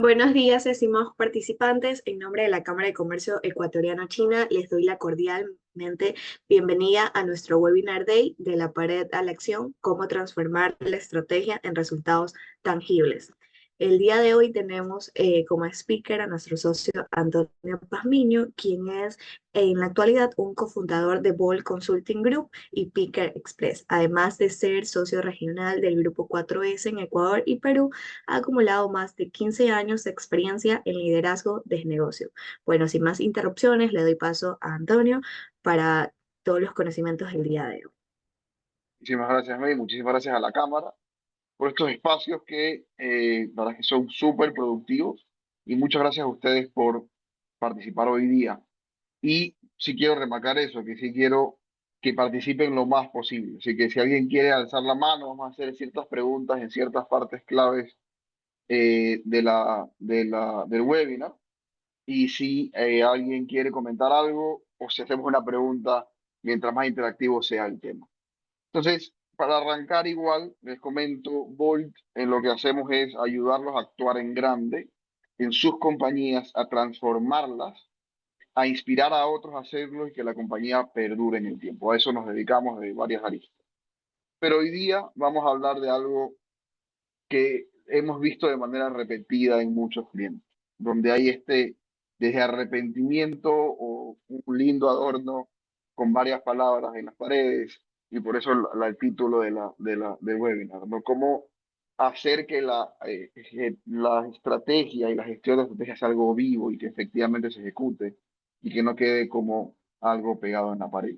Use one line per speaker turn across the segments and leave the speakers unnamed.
Buenos días, estimados participantes. En nombre de la Cámara de Comercio Ecuatoriano-China, les doy la cordialmente bienvenida a nuestro Webinar Day de la Pared a la Acción, cómo transformar la estrategia en resultados tangibles. El día de hoy tenemos como speaker a nuestro socio Antonio Pazmiño, quien es en la actualidad un cofundador de Ball Consulting Group y Picker Express, además de ser socio regional del Grupo 4S en Ecuador y Perú. Ha acumulado más de 15 años de experiencia en liderazgo de negocio. Bueno, sin más interrupciones, le doy paso a Antonio para todos los conocimientos del día de hoy.
Muchísimas gracias, May. Muchísimas gracias a la Cámara por estos espacios que, la verdad que son súper productivos. Y muchas gracias a ustedes por participar hoy día. Y sí quiero remarcar eso, que sí quiero que participen lo más posible. Así que si alguien quiere alzar la mano, vamos a hacer ciertas preguntas en ciertas partes claves del webinar. Y si alguien quiere comentar algo o si hacemos una pregunta, mientras más interactivo sea el tema. Entonces, para arrancar igual, les comento, Volt en lo que hacemos es ayudarlos a actuar en grande en sus compañías, a transformarlas, a inspirar a otros a hacerlo y que la compañía perdure en el tiempo. A eso nos dedicamos de varias aristas. Pero hoy día vamos a hablar de algo que hemos visto de manera repetida en muchos clientes, donde hay desde arrepentimiento o un lindo adorno con varias palabras en las paredes, y por eso el título del webinar, ¿no? Cómo hacer que la estrategia y la gestión de estrategia sea algo vivo y que efectivamente se ejecute y que no quede como algo pegado en la pared.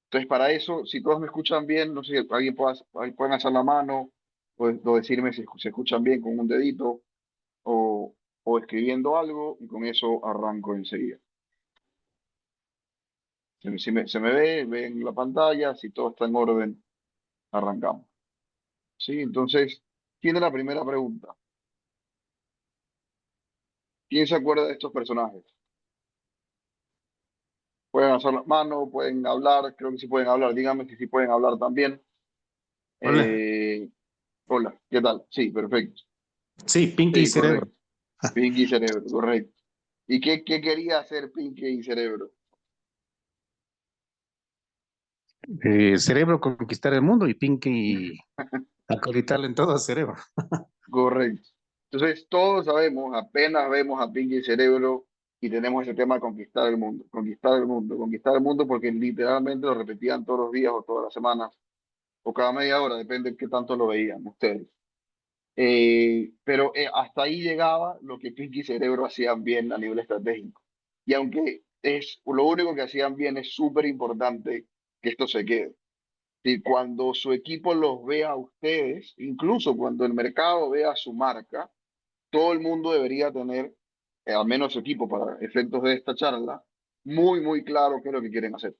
Entonces, para eso, si todos me escuchan bien, no sé si pueden hacer la mano o decirme si se escuchan bien con un dedito o, o escribiendo algo y con eso arranco enseguida. Si me ven la pantalla, si todo está en orden, arrancamos. ¿Sí? Entonces, tiene la primera pregunta. ¿Quién se acuerda de estos personajes? Pueden hacer la mano, pueden hablar, creo que sí pueden hablar. Díganme si sí pueden hablar también.
Hola.
Eh, Hola, ¿qué tal? Sí, perfecto.
Sí, Pinky y
Sí,
Cerebro.
correcto. Pinky Cerebro, correcto. ¿Y qué quería hacer Pinky Cerebro?
Cerebro conquistar el mundo y Pinky acolitarle en todo a Cerebro.
Correcto. Entonces, todos sabemos, apenas vemos a Pinky Cerebro y tenemos ese tema de conquistar el mundo, conquistar el mundo, conquistar el mundo, porque literalmente lo repetían todos los días o todas las semanas o cada media hora, depende de qué tanto lo veían ustedes. Pero hasta ahí llegaba lo que Pinky y Cerebro hacían bien a nivel estratégico. Y aunque es lo único que hacían bien, es súper importante que esto se quede. Y cuando su equipo los vea a ustedes, incluso cuando el mercado vea su marca, todo el mundo debería tener, al menos su equipo para efectos de esta charla, muy, muy claro qué es lo que quieren hacer.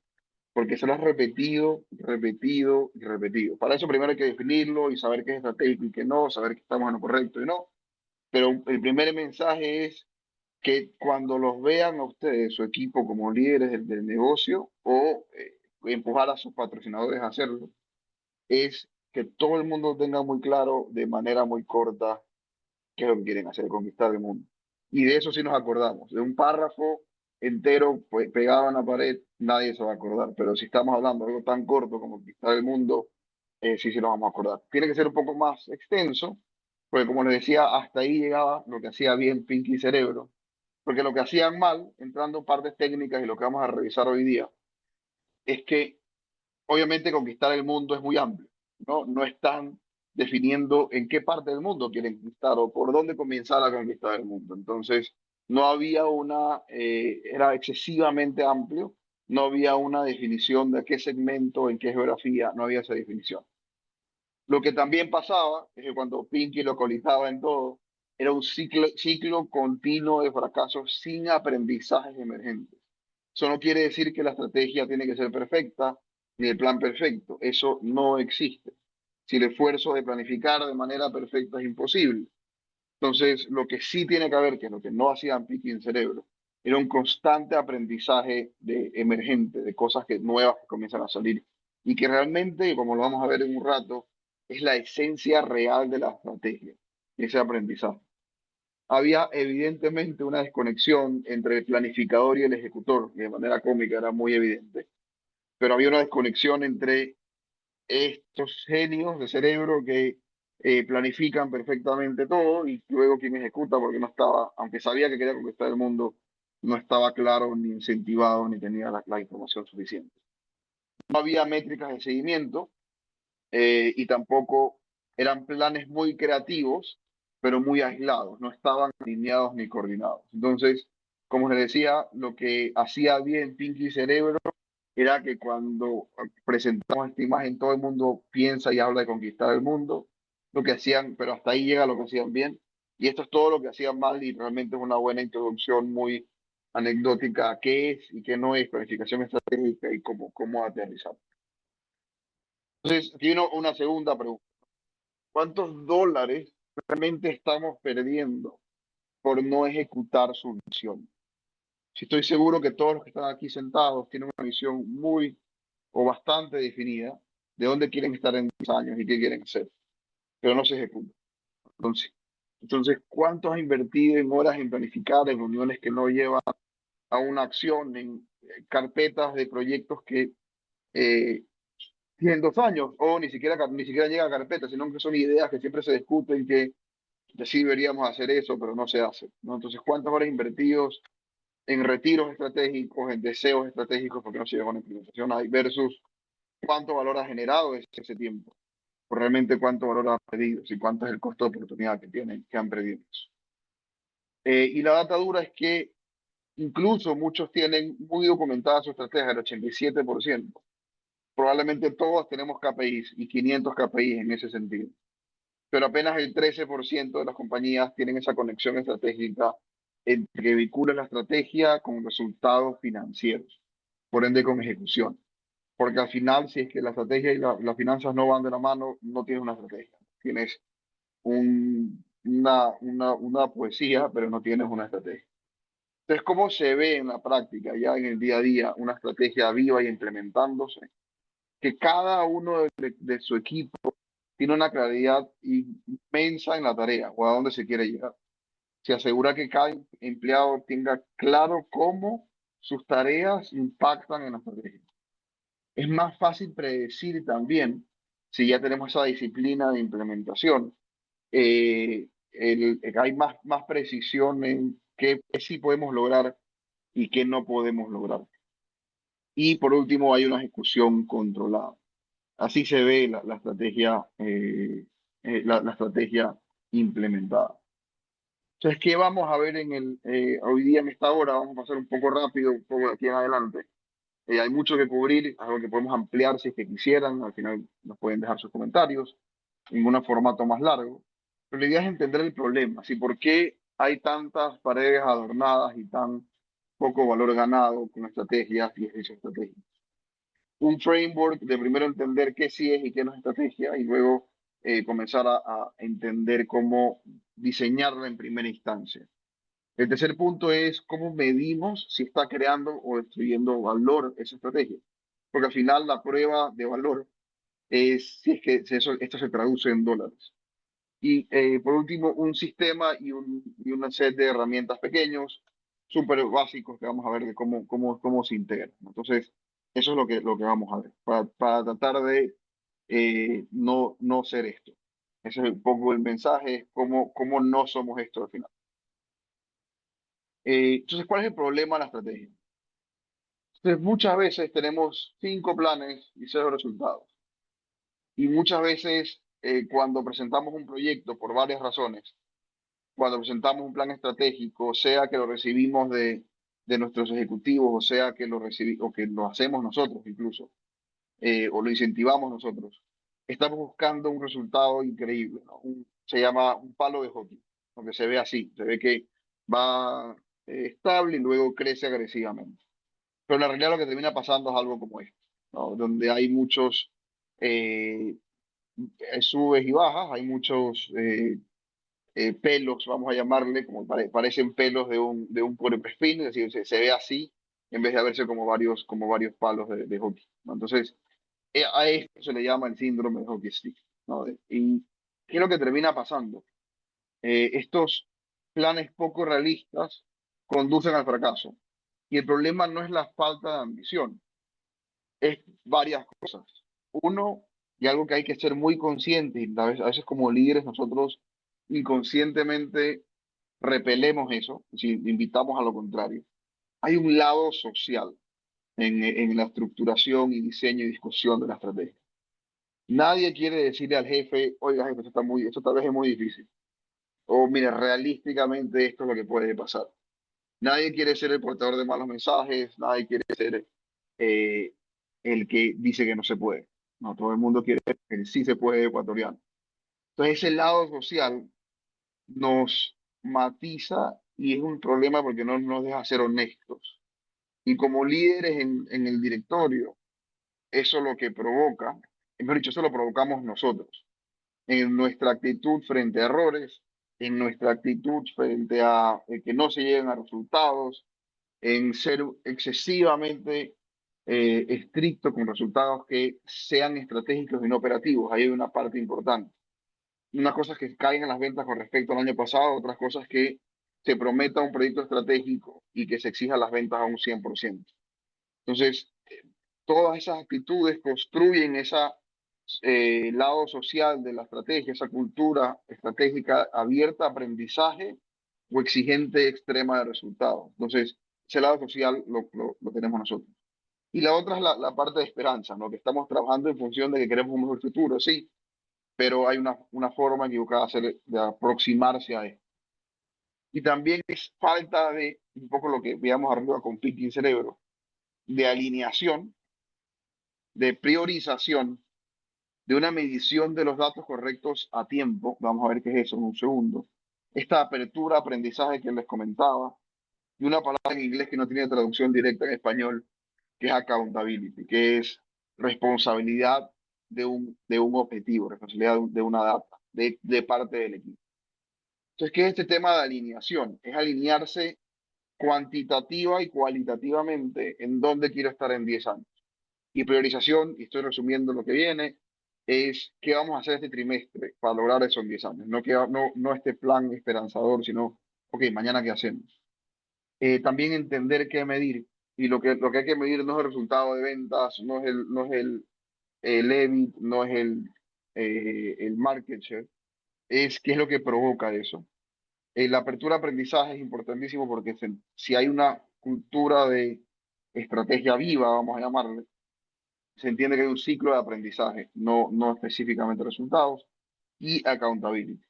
Porque se lo has repetido, repetido y repetido. Para eso primero hay que definirlo y saber qué es estratégico y qué no, saber que estamos en lo correcto y no. Pero el primer mensaje es que cuando los vean a ustedes, su equipo, como líderes del negocio o empujar a sus patrocinadores a hacerlo, es que todo el mundo tenga muy claro de manera muy corta qué es lo que quieren hacer, conquistar el mundo. Y de eso sí nos acordamos. De un párrafo entero pues, pegado en la pared, nadie se va a acordar. Pero si estamos hablando de algo tan corto como conquistar el mundo, sí nos vamos a acordar. Tiene que ser un poco más extenso, porque como les decía, hasta ahí llegaba lo que hacía bien Pinky Cerebro. Porque lo que hacían mal, entrando en partes técnicas y lo que vamos a revisar hoy día, es que obviamente conquistar el mundo es muy amplio, ¿no? No están definiendo en qué parte del mundo quieren conquistar o por dónde comenzar a conquistar el mundo. Entonces, no había era excesivamente amplio, no había una definición de qué segmento, en qué geografía, no había esa definición. Lo que también pasaba es que cuando Pinky lo colizaba en todo, era un ciclo continuo de fracasos sin aprendizajes emergentes. Eso no quiere decir que la estrategia tiene que ser perfecta ni el plan perfecto. Eso no existe. Si el esfuerzo de planificar de manera perfecta es imposible. Entonces, lo que sí tiene que haber, que es lo que no hacían Pinky en Cerebro, era un constante aprendizaje de emergente, de cosas nuevas que comienzan a salir y que realmente, como lo vamos a ver en un rato, es la esencia real de la estrategia, ese aprendizaje. había evidentemente una desconexión entre el planificador y el ejecutor, y de manera cómica era muy evidente, pero había una desconexión entre estos genios de cerebro que planifican perfectamente todo y luego quien ejecuta, porque no estaba, aunque sabía que quería conquistar el mundo, no estaba claro ni incentivado ni tenía la información suficiente. No había métricas de seguimiento y tampoco eran planes muy creativos, pero muy aislados, no estaban alineados ni coordinados. Entonces, como les decía, lo que hacía bien Pinky Cerebro era que cuando presentamos esta imagen, todo el mundo piensa y habla de conquistar el mundo, lo que hacían, pero hasta ahí llega lo que hacían bien, y esto es todo lo que hacían mal, y realmente es una buena introducción muy anecdótica a qué es y qué no es planificación estratégica y cómo aterrizar. Entonces, tiene una segunda pregunta. ¿Cuántos dólares realmente estamos perdiendo por no ejecutar su visión? Si estoy seguro que todos los que están aquí sentados tienen una visión muy o bastante definida de dónde quieren estar en 10 años y qué quieren hacer, pero no se ejecuta. Entonces, ¿cuánto has invertido en horas en planificar, en reuniones que no llevan a una acción, en carpetas de proyectos que eh, tienen 2 años o ni siquiera llega a carpeta, sino que son ideas que siempre se discuten, que sí deberíamos hacer eso, pero no se hace, ¿no? Entonces, ¿cuántas horas invertidos en retiros estratégicos, en deseos estratégicos, porque no se llega a una implementación hay, versus cuánto valor ha generado ese tiempo, o realmente cuánto valor ha perdido, y cuánto es el costo de oportunidad que tienen, que han perdido eso. Y la data dura es que incluso muchos tienen muy documentada su estrategia, el 87%. Probablemente todos tenemos KPIs y 500 KPIs en ese sentido, pero apenas el 13% de las compañías tienen esa conexión estratégica entre que vincula la estrategia con resultados financieros, por ende con ejecución. Porque al final, si es que la estrategia y las finanzas no van de la mano, no tienes una estrategia. Tienes una poesía, pero no tienes una estrategia. Entonces, ¿cómo se ve en la práctica, ya en el día a día, una estrategia viva y implementándose? Que cada uno de su equipo tiene una claridad inmensa en la tarea o a dónde se quiere llegar. Se asegura que cada empleado tenga claro cómo sus tareas impactan en la estrategia. Es más fácil predecir también, si ya tenemos esa disciplina de implementación, hay más precisión en qué sí podemos lograr y qué no podemos lograr. Y por último, hay una ejecución controlada. Así se ve la estrategia implementada. Entonces, ¿qué vamos a ver hoy día en esta hora? Vamos a pasar un poco rápido, un poco de aquí en adelante. Hay mucho que cubrir, algo que podemos ampliar si es que quisieran. Al final nos pueden dejar sus comentarios en un formato más largo. Pero la idea es entender el problema, ¿sí? ¿Por qué hay tantas paredes adornadas y tan poco valor ganado con estrategias y ejercicios estratégicos? Un framework de primero entender qué sí es y qué no es estrategia y luego comenzar a entender cómo diseñarla en primera instancia. El tercer punto es cómo medimos si está creando o destruyendo valor esa estrategia. Porque al final la prueba de valor es si es que esto se traduce en dólares. Y por último, un sistema y una set de herramientas pequeños, súper básicos que vamos a ver de cómo se integran. Entonces, eso es lo que vamos a ver, para tratar de no ser esto. Ese es un poco el mensaje, es cómo no somos esto al final. Entonces, ¿cuál es el problema de la estrategia? Entonces, muchas veces tenemos 5 planes y 0 resultados. Y muchas veces cuando presentamos un proyecto, por varias razones, cuando presentamos un plan estratégico, sea que lo recibimos de nuestros ejecutivos, o sea que o que lo hacemos nosotros incluso, o lo incentivamos nosotros, estamos buscando un resultado increíble, ¿no? Se llama un palo de hockey, porque se ve así, se ve que va estable y luego crece agresivamente. Pero en la realidad lo que termina pasando es algo como esto, ¿no? Donde hay muchos eh, subes y bajas, hay muchos pelos, vamos a llamarle, como parecen pelos de un puercoespín, es decir, se ve así en vez de verse como varios palos de hockey, ¿no? Entonces, a esto se le llama el síndrome de hockey stick, ¿no? ¿Y qué es lo que termina pasando? Estos planes poco realistas conducen al fracaso. Y el problema no es la falta de ambición, es varias cosas. Uno, y algo que hay que ser muy consciente, y a veces como líderes nosotros inconscientemente repelemos eso, si invitamos a lo contrario. Hay un lado social en la estructuración y diseño y discusión de la estrategia. Nadie quiere decirle al jefe, oiga, jefe, esto tal vez es muy difícil. O mire, realísticamente esto es lo que puede pasar. Nadie quiere ser el portador de malos mensajes, nadie quiere ser eh, el que dice que no se puede. No, todo el mundo quiere que el sí se puede ecuatoriano. Entonces ese lado social nos matiza y es un problema porque no nos deja ser honestos. Y como líderes en el directorio, eso lo que provoca, mejor dicho, eso lo provocamos nosotros, en nuestra actitud frente a errores, en nuestra actitud frente a que no se lleguen a resultados, en ser excesivamente estricto con resultados que sean estratégicos y no operativos. Ahí hay una parte importante. Unas cosas que caen en las ventas con respecto al año pasado, otras cosas que se prometa un proyecto estratégico y que se exija las ventas a un 100%. Entonces, todas esas actitudes construyen ese lado social de la estrategia, esa cultura estratégica abierta a aprendizaje o exigente extrema de resultados. Entonces, ese lado social lo tenemos nosotros. Y la otra es la parte de esperanza, ¿no? Que estamos trabajando en función de que queremos un mejor futuro, sí, pero hay una forma equivocada de aproximarse a esto. Y también es falta de, un poco lo que veíamos arriba con Pinky Cerebro, de alineación, de priorización, de una medición de los datos correctos a tiempo. Vamos a ver qué es eso en un segundo. Esta apertura, aprendizaje que les comentaba, y una palabra en inglés que no tiene traducción directa en español, que es accountability, que es responsabilidad de un objetivo, responsabilidad de una data, de parte del equipo. Entonces, ¿qué es este tema de alineación? Es alinearse cuantitativa y cualitativamente en dónde quiero estar en 10 años. Y priorización, y estoy resumiendo lo que viene, es qué vamos a hacer este trimestre para lograr eso en 10 años. No este plan esperanzador, sino, ok, mañana qué hacemos. También entender qué medir. Y lo que hay que medir no es el resultado de ventas, no es el EBIT, no es el market share, es qué es lo que provoca eso. La apertura de aprendizaje es importantísimo porque si hay una cultura de estrategia viva, vamos a llamarle, se entiende que hay un ciclo de aprendizaje, no específicamente resultados, y accountability,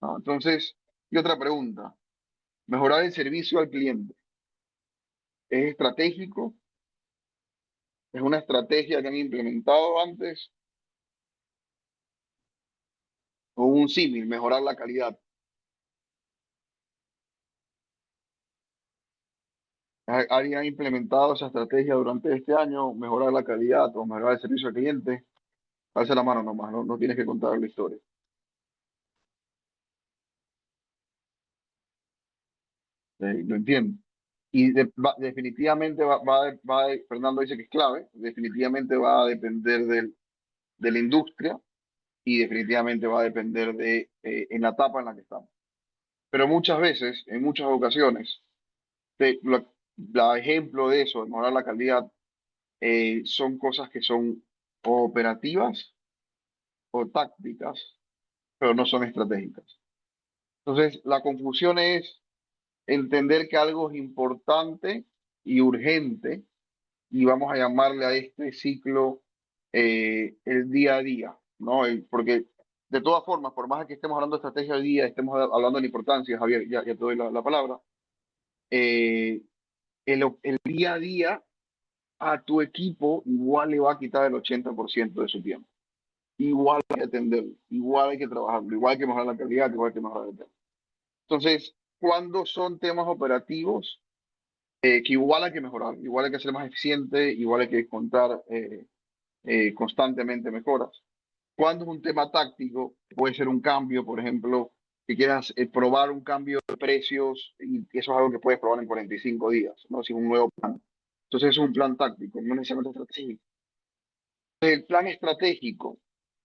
¿no? Entonces, y otra pregunta, mejorar el servicio al cliente. ¿Es estratégico? ¿Es una estrategia que han implementado antes? ¿O un símil, mejorar la calidad? ¿Alguien ha implementado esa estrategia durante este año, mejorar la calidad o mejorar el servicio al cliente? Alza la mano nomás, no tienes que contar la historia. Lo entiendo. Y definitivamente Fernando dice que es clave, definitivamente va a depender de la industria y definitivamente va a depender en la etapa en la que estamos. Pero muchas veces, en muchas ocasiones, la ejemplo de eso, de mejorar la calidad, son cosas que son o operativas o tácticas, pero no son estratégicas. Entonces, la confusión es entender que algo es importante y urgente y vamos a llamarle a este ciclo el día a día, ¿no? Porque de todas formas, por más que estemos hablando de estrategia hoy día, estemos hablando de la importancia, Javier, ya te doy la palabra, eh, el día a día a tu equipo igual le va a quitar el 80% de su tiempo. Igual hay que atenderlo, igual hay que trabajarlo, igual hay que mejorar la calidad, igual hay que mejorar el tema. Entonces, cuando son temas operativos, que igual hay que mejorar, igual hay que ser más eficiente, igual hay que contar constantemente mejoras. Cuando es un tema táctico, puede ser un cambio, por ejemplo, que quieras probar un cambio de precios y eso es algo que puedes probar en 45 días, ¿no? Si es un nuevo plan. Entonces es un plan táctico, no necesariamente estratégico. El plan estratégico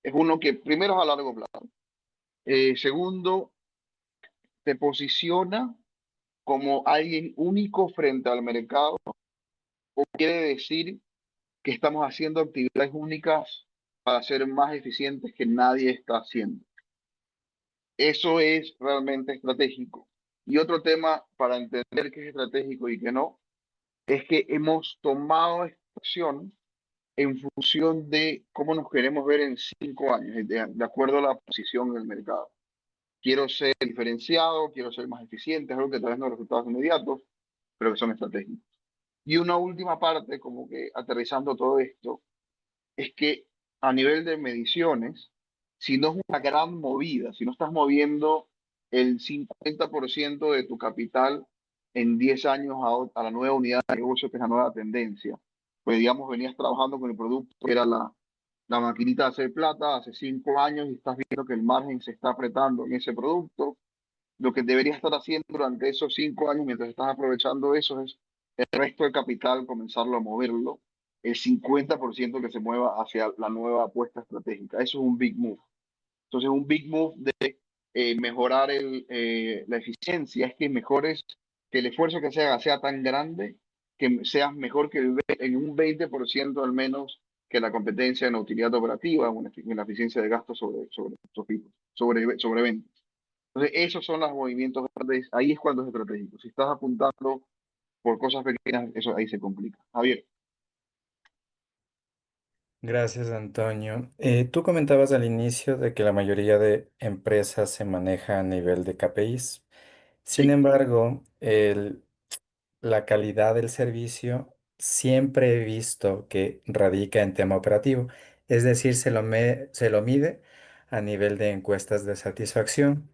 es uno que primero es a largo plazo. Segundo, te posiciona como alguien único frente al mercado o quiere decir que estamos haciendo actividades únicas para ser más eficientes que nadie está haciendo? Eso es realmente estratégico. Y otro tema para entender qué es estratégico y qué no, es que hemos tomado esta acción en función de cómo nos queremos ver en 5 años, de acuerdo a la posición del mercado. Quiero ser diferenciado, quiero ser más eficiente, es algo que tal vez no da resultados inmediatos, pero que son estratégicos. Y una última parte, como que aterrizando todo esto, es que a nivel de mediciones, si no es una gran movida, si no estás moviendo el 50% de tu capital en 10 años a la nueva unidad de negocio, que es la nueva tendencia, pues digamos, venías trabajando con el producto que era la maquinita de hacer plata hace 5 años y estás viendo que el margen se está apretando en ese producto. Lo que deberías estar haciendo durante esos 5 años, mientras estás aprovechando eso, es el resto del capital comenzarlo a moverlo, el 50% que se mueva hacia la nueva apuesta estratégica. Eso es un big move. Entonces, un big move de mejorar la eficiencia es que mejores, que el esfuerzo que se haga sea tan grande que seas mejor que en un 20% al menos que la competencia en la utilidad operativa, en la eficiencia de gastos sobre estos tipos, sobre ventas. Entonces, esos son los movimientos grandes. Ahí es cuando es estratégico. Si estás apuntando por cosas pequeñas, eso ahí se complica. Javier,
Gracias, Antonio. Tú comentabas al inicio de que la mayoría de empresas se maneja a nivel de KPIs. Sin
sí,
embargo, la calidad del servicio siempre he visto que radica en tema operativo, es decir, se lo mide a nivel de encuestas de satisfacción.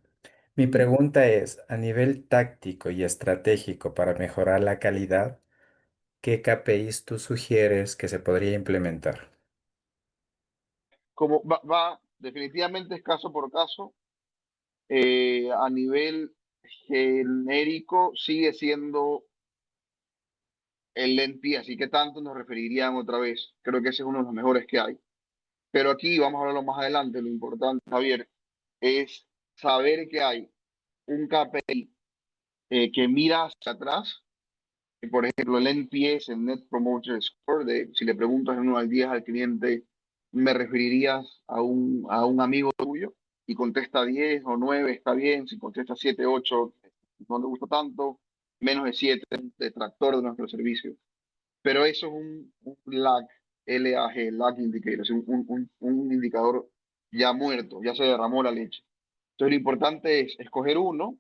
Mi
ujú.
pregunta es, a nivel táctico y estratégico para mejorar la calidad, ¿qué KPIs tú sugieres que se podría implementar?
Como definitivamente es caso por caso. A nivel genérico sigue siendo el NP, así que tanto nos referirían otra vez. Creo que ese es uno de los mejores que hay. Pero aquí vamos a hablarlo más adelante. Lo importante, Javier, es saber que hay un KPI que mira hacia atrás. Por ejemplo, el NPS, el Net Promoter Score, si le preguntas en 1 al 10 al cliente, ¿me referirías a un amigo tuyo? Y contesta 10 o 9, está bien. Si contesta 7, 8, no le gusta tanto. Menos de 7, detractor de nuestro servicio. Pero eso es un lag, LAG, lag indicator, es un indicador ya muerto, ya se derramó la leche. Entonces, lo importante es escoger uno,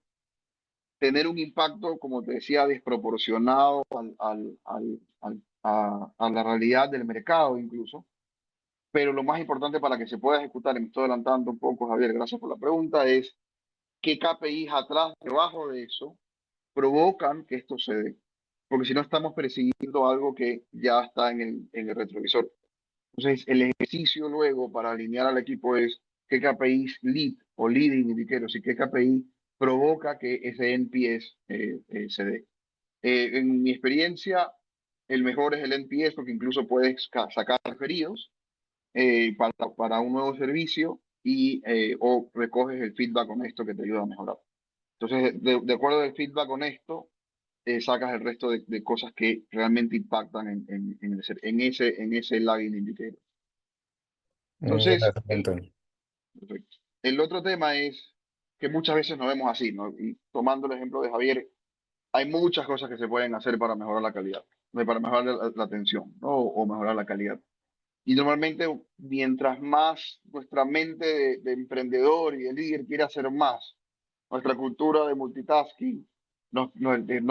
tener un impacto, como te decía, desproporcionado a la realidad del mercado incluso. Pero lo más importante para que se pueda ejecutar, y me estoy adelantando un poco, Javier, gracias por la pregunta, es qué KPIs atrás, debajo de eso, provocan que esto se dé. Porque si no estamos persiguiendo algo que ya está en el retrovisor. Entonces, el ejercicio luego para alinear al equipo es qué KPIs lead o leading indicators y qué KPI provoca que ese NPS se dé. En mi experiencia, el mejor es el NPS porque incluso puedes sacar referidos para un nuevo servicio o recoges el feedback honesto que te ayuda a mejorar. Entonces, de acuerdo al feedback honesto, sacas el resto de cosas que realmente impactan en ese lagging indicator. Entonces,
Gracias, Antonio.
perfecto. El otro tema es que muchas veces nos vemos así, ¿no? Y tomando el ejemplo de Javier, hay muchas cosas que se pueden hacer para mejorar la calidad, para mejorar la atención, ¿no? O mejorar la calidad. Y normalmente, mientras más nuestra mente de emprendedor y de líder quiere hacer más, nuestra cultura de multitasking, no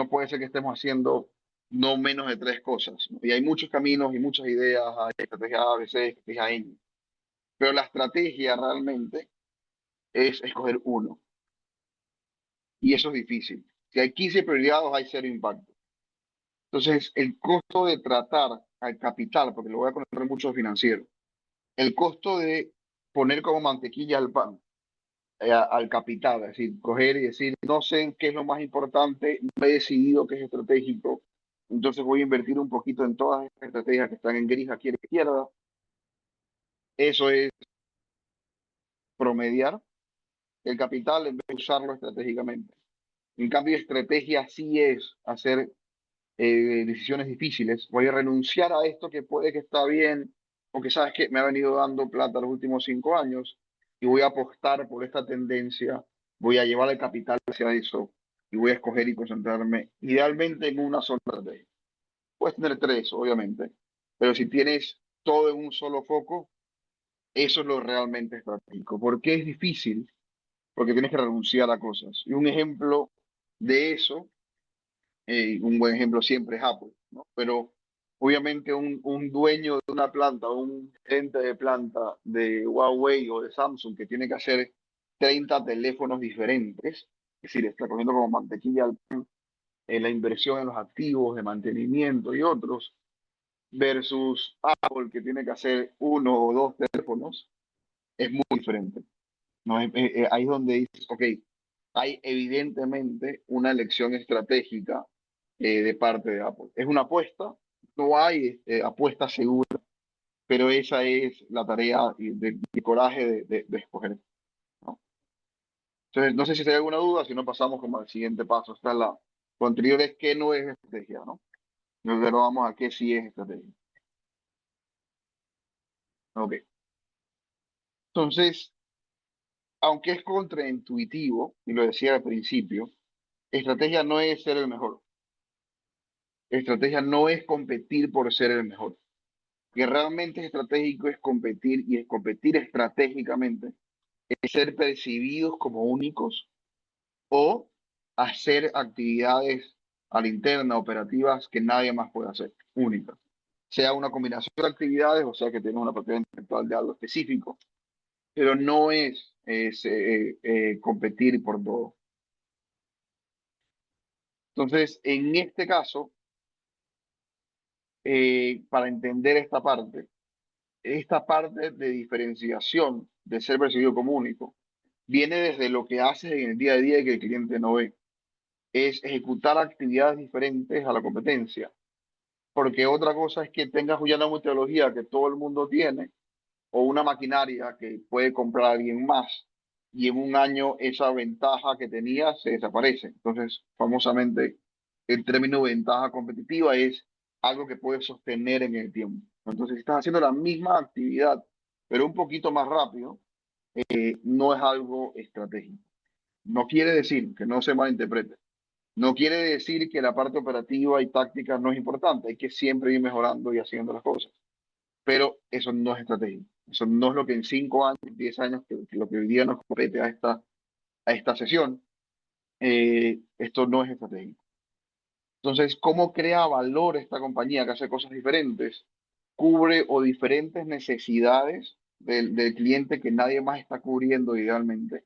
puede ser que estemos haciendo no menos de 3 cosas, ¿no? Y hay muchos caminos y muchas ideas, hay estrategia A, B, C, estrategia N. Pero la estrategia realmente es escoger uno. Y eso es difícil. Si hay 15 prioridades, hay 0 impacto. Entonces, el costo de tratar al capital, porque lo voy a conectar mucho financiero, el costo de poner como mantequilla al pan, al capital, es decir, coger y decir, no sé qué es lo más importante, no he decidido qué es estratégico, entonces voy a invertir un poquito en todas estas estrategias que están en gris aquí a la izquierda. Eso es promediar el capital en vez de usarlo estratégicamente. En cambio, estrategia sí es hacer decisiones difíciles. Voy a renunciar a esto que puede que está bien, porque sabes que me ha venido dando plata los últimos 5 años, y voy a apostar por esta tendencia, voy a llevar el capital hacia eso, y voy a escoger y concentrarme idealmente en una sola estrategia. Puedes tener tres, obviamente, pero si tienes todo en un solo foco, eso es lo realmente estratégico. ¿Por qué es difícil? Porque tienes que renunciar a cosas. Y un ejemplo de eso, un buen ejemplo siempre es Apple, ¿no? Pero obviamente un dueño de una planta, un gerente de planta de Huawei o de Samsung que tiene que hacer 30 teléfonos diferentes, es decir, está cogiendo como mantequilla al pan en la inversión en los activos de mantenimiento y otros, versus Apple que tiene que hacer uno o dos teléfonos, es muy diferente. ¿No? Ahí es donde dices, ok, hay evidentemente una elección estratégica de parte de Apple. Es una apuesta, no hay apuesta segura, pero esa es la tarea de coraje de escoger, ¿no? Entonces, no sé si hay alguna duda, si no pasamos como al siguiente paso. Está lo anterior es qué no es estrategia, ¿no? Luego vamos a qué sí es estrategia. Ok. Entonces, aunque es contraintuitivo, y lo decía al principio, estrategia no es ser el mejor. Estrategia no es competir por ser el mejor. Que realmente es estratégico es competir, y es competir estratégicamente, es ser percibidos como únicos o hacer actividades a la interna, operativas, que nadie más puede hacer, únicas. Sea una combinación de actividades, o sea que tenga una propiedad intelectual de algo específico, pero no es competir por todo. Entonces, en este caso, para entender esta parte de diferenciación de ser percibido como único, viene desde lo que haces en el día a día y que el cliente no ve. Es ejecutar actividades diferentes a la competencia. Porque otra cosa es que tengas ya una metodología que todo el mundo tiene, o una maquinaria que puede comprar alguien más, y en un año esa ventaja que tenía se desaparece. Entonces, famosamente, el término ventaja competitiva es algo que puedes sostener en el tiempo. Entonces, si estás haciendo la misma actividad, pero un poquito más rápido, no es algo estratégico. No quiere decir, que no se malinterprete, no quiere decir que la parte operativa y táctica no es importante. Hay que siempre ir mejorando y haciendo las cosas, pero eso no es estrategia. Eso no es lo que en 5 años, 10 años, que lo que hoy día nos compete a esta sesión, esto no es estratégico. Entonces, ¿cómo crea valor esta compañía que hace cosas diferentes? Cubre o diferentes necesidades del cliente que nadie más está cubriendo idealmente,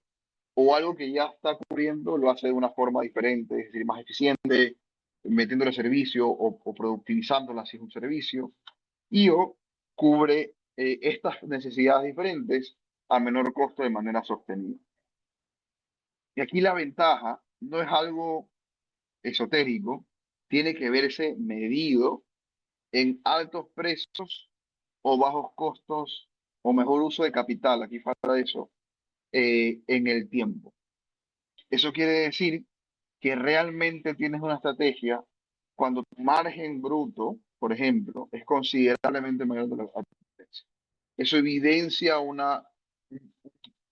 o algo que ya está cubriendo lo hace de una forma diferente, es decir, más eficiente, metiéndole servicio o productivizándola si es un servicio, y o cubre estas necesidades diferentes a menor costo de manera sostenida. Y aquí la ventaja no es algo esotérico, tiene que verse medido en altos precios o bajos costos o mejor uso de capital, aquí falta eso, en el tiempo. Eso quiere decir que realmente tienes una estrategia cuando tu margen bruto, por ejemplo, es considerablemente mayor de la competencia. Eso evidencia una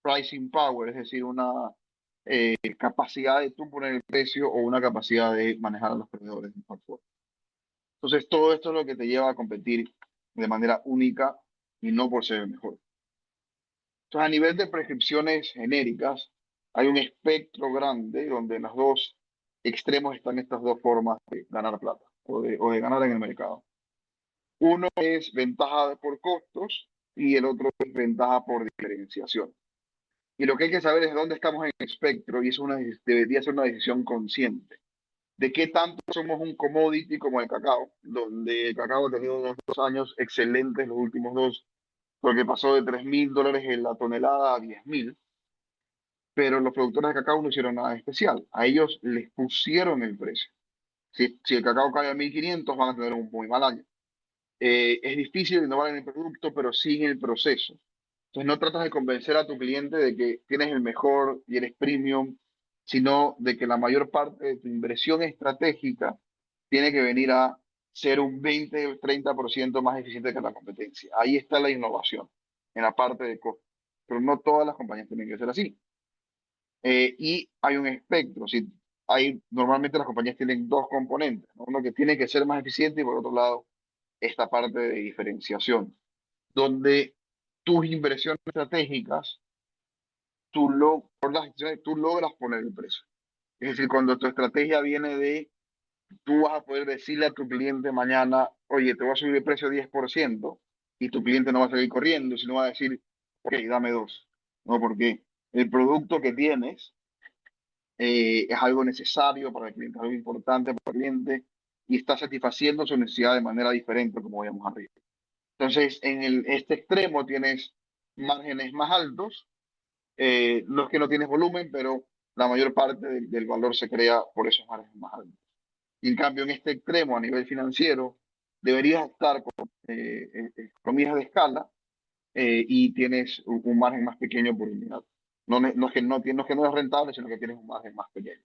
pricing power, es decir, una capacidad de tú poner el precio o una capacidad de manejar a los proveedores de mejor forma. Entonces, todo esto es lo que te lleva a competir de manera única y no por ser el mejor. Entonces, a nivel de prescripciones genéricas, hay un espectro grande donde en los dos extremos están estas dos formas de ganar plata o de ganar en el mercado. Uno es ventaja por costos y el otro es ventaja por diferenciación. Y lo que hay que saber es dónde estamos en el espectro, y eso debería ser una decisión consciente. De qué tanto somos un commodity como el cacao, donde el cacao ha tenido unos 2 años excelentes, los últimos dos, porque pasó de $3.000 en la tonelada a 10.000, pero los productores de cacao no hicieron nada especial. A ellos les pusieron el precio. Si el cacao cae a 1.500, van a tener un muy mal año. Es difícil innovar en el producto, pero sí en el proceso. Entonces no tratas de convencer a tu cliente de que tienes el mejor y eres premium, sino de que la mayor parte de tu inversión estratégica tiene que venir a ser un 20-30% más eficiente que la competencia. Ahí está la innovación, en la parte de costo. Pero no todas las compañías tienen que ser así. Y hay un espectro. Si normalmente las compañías tienen dos componentes, ¿no? Uno que tiene que ser más eficiente y por otro lado esta parte de diferenciación, donde tus inversiones estratégicas, por las acciones, tú logras poner el precio. Es decir, cuando tu estrategia viene de, tú vas a poder decirle a tu cliente mañana, oye, te voy a subir el precio 10%, y tu cliente no va a salir corriendo, sino va a decir, ok, dame dos. ¿No? Porque el producto que tienes es algo necesario para el cliente, algo importante para el cliente, y está satisfaciendo su necesidad de manera diferente, como veíamos arriba. Entonces, en este extremo tienes márgenes más altos, no es que no tienes volumen, pero la mayor parte del valor se crea por esos márgenes más altos. Y en cambio, en este extremo, a nivel financiero, deberías estar con economías de escala y tienes un margen más pequeño por unidad. No es que no es rentable, sino que tienes un margen más pequeño.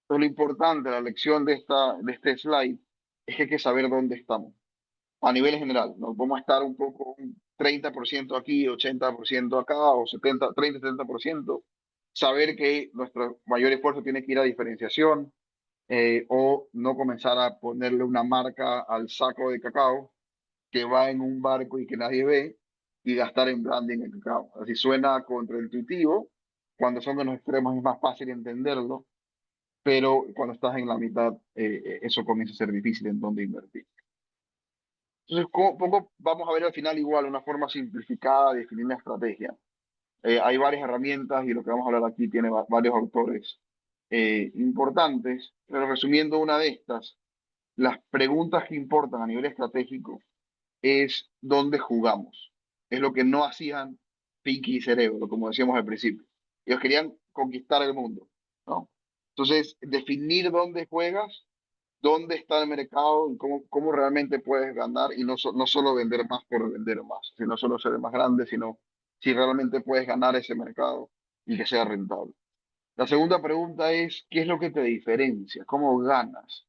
Entonces, lo importante, la lección de este slide, es que hay que saber dónde estamos a nivel general. ¿No? Vamos a estar un poco un 30% aquí, 80% acá, o 30-70%. Saber que nuestro mayor esfuerzo tiene que ir a diferenciación, o no comenzar a ponerle una marca al saco de cacao que va en un barco y que nadie ve y gastar en branding en cacao. Así suena contraintuitivo. Cuando son de los extremos es más fácil entenderlo, pero cuando estás en la mitad, eso comienza a ser difícil en dónde invertir. Entonces, poco vamos a ver al final igual una forma simplificada de definir una estrategia. Hay varias herramientas y lo que vamos a hablar aquí tiene varios autores importantes, pero resumiendo una de estas, las preguntas que importan a nivel estratégico es dónde jugamos. Es lo que no hacían Pinky y Cerebro, como decíamos al principio. Ellos querían conquistar el mundo, ¿no? Entonces, definir dónde juegas, dónde está el mercado y cómo realmente puedes ganar y no solo vender más por vender más, sino solo ser más grande, sino si realmente puedes ganar ese mercado y que sea rentable. La segunda pregunta es, ¿qué es lo que te diferencia? ¿Cómo ganas?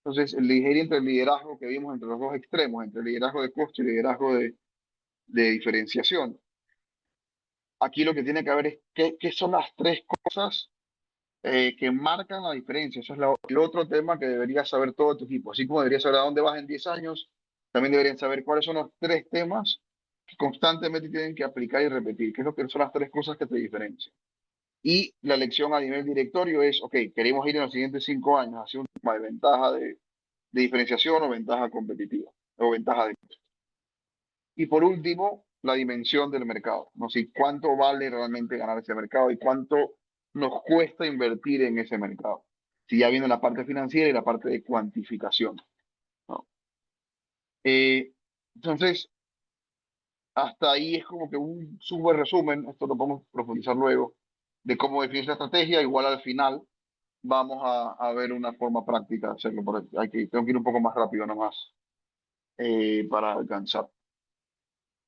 Entonces, entre el liderazgo que vimos entre los dos extremos, entre el liderazgo de costo y el liderazgo de diferenciación, aquí lo que tiene que ver es qué son las tres cosas que marcan la diferencia. Eso es el otro tema que debería saber todo tu equipo. Así como debería saber a dónde vas en 10 años, también deberían saber cuáles son los tres temas que constantemente tienen que aplicar y repetir, qué es lo que son las tres cosas que te diferencian. Y la lección a nivel directorio es, ok, queremos ir en los siguientes 5 años hacia un tema de ventaja de diferenciación o ventaja competitiva o ventaja de... Y por último, la dimensión del mercado, ¿no? Si cuánto vale realmente ganar ese mercado y cuánto nos cuesta invertir en ese mercado. Si ya viene la parte financiera y la parte de cuantificación, ¿no? Entonces, hasta ahí es como que un súper resumen, esto lo podemos profundizar luego, de cómo definir la estrategia. Igual al final vamos a ver una forma práctica de hacerlo, pero tengo que ir un poco más rápido nomás para alcanzar.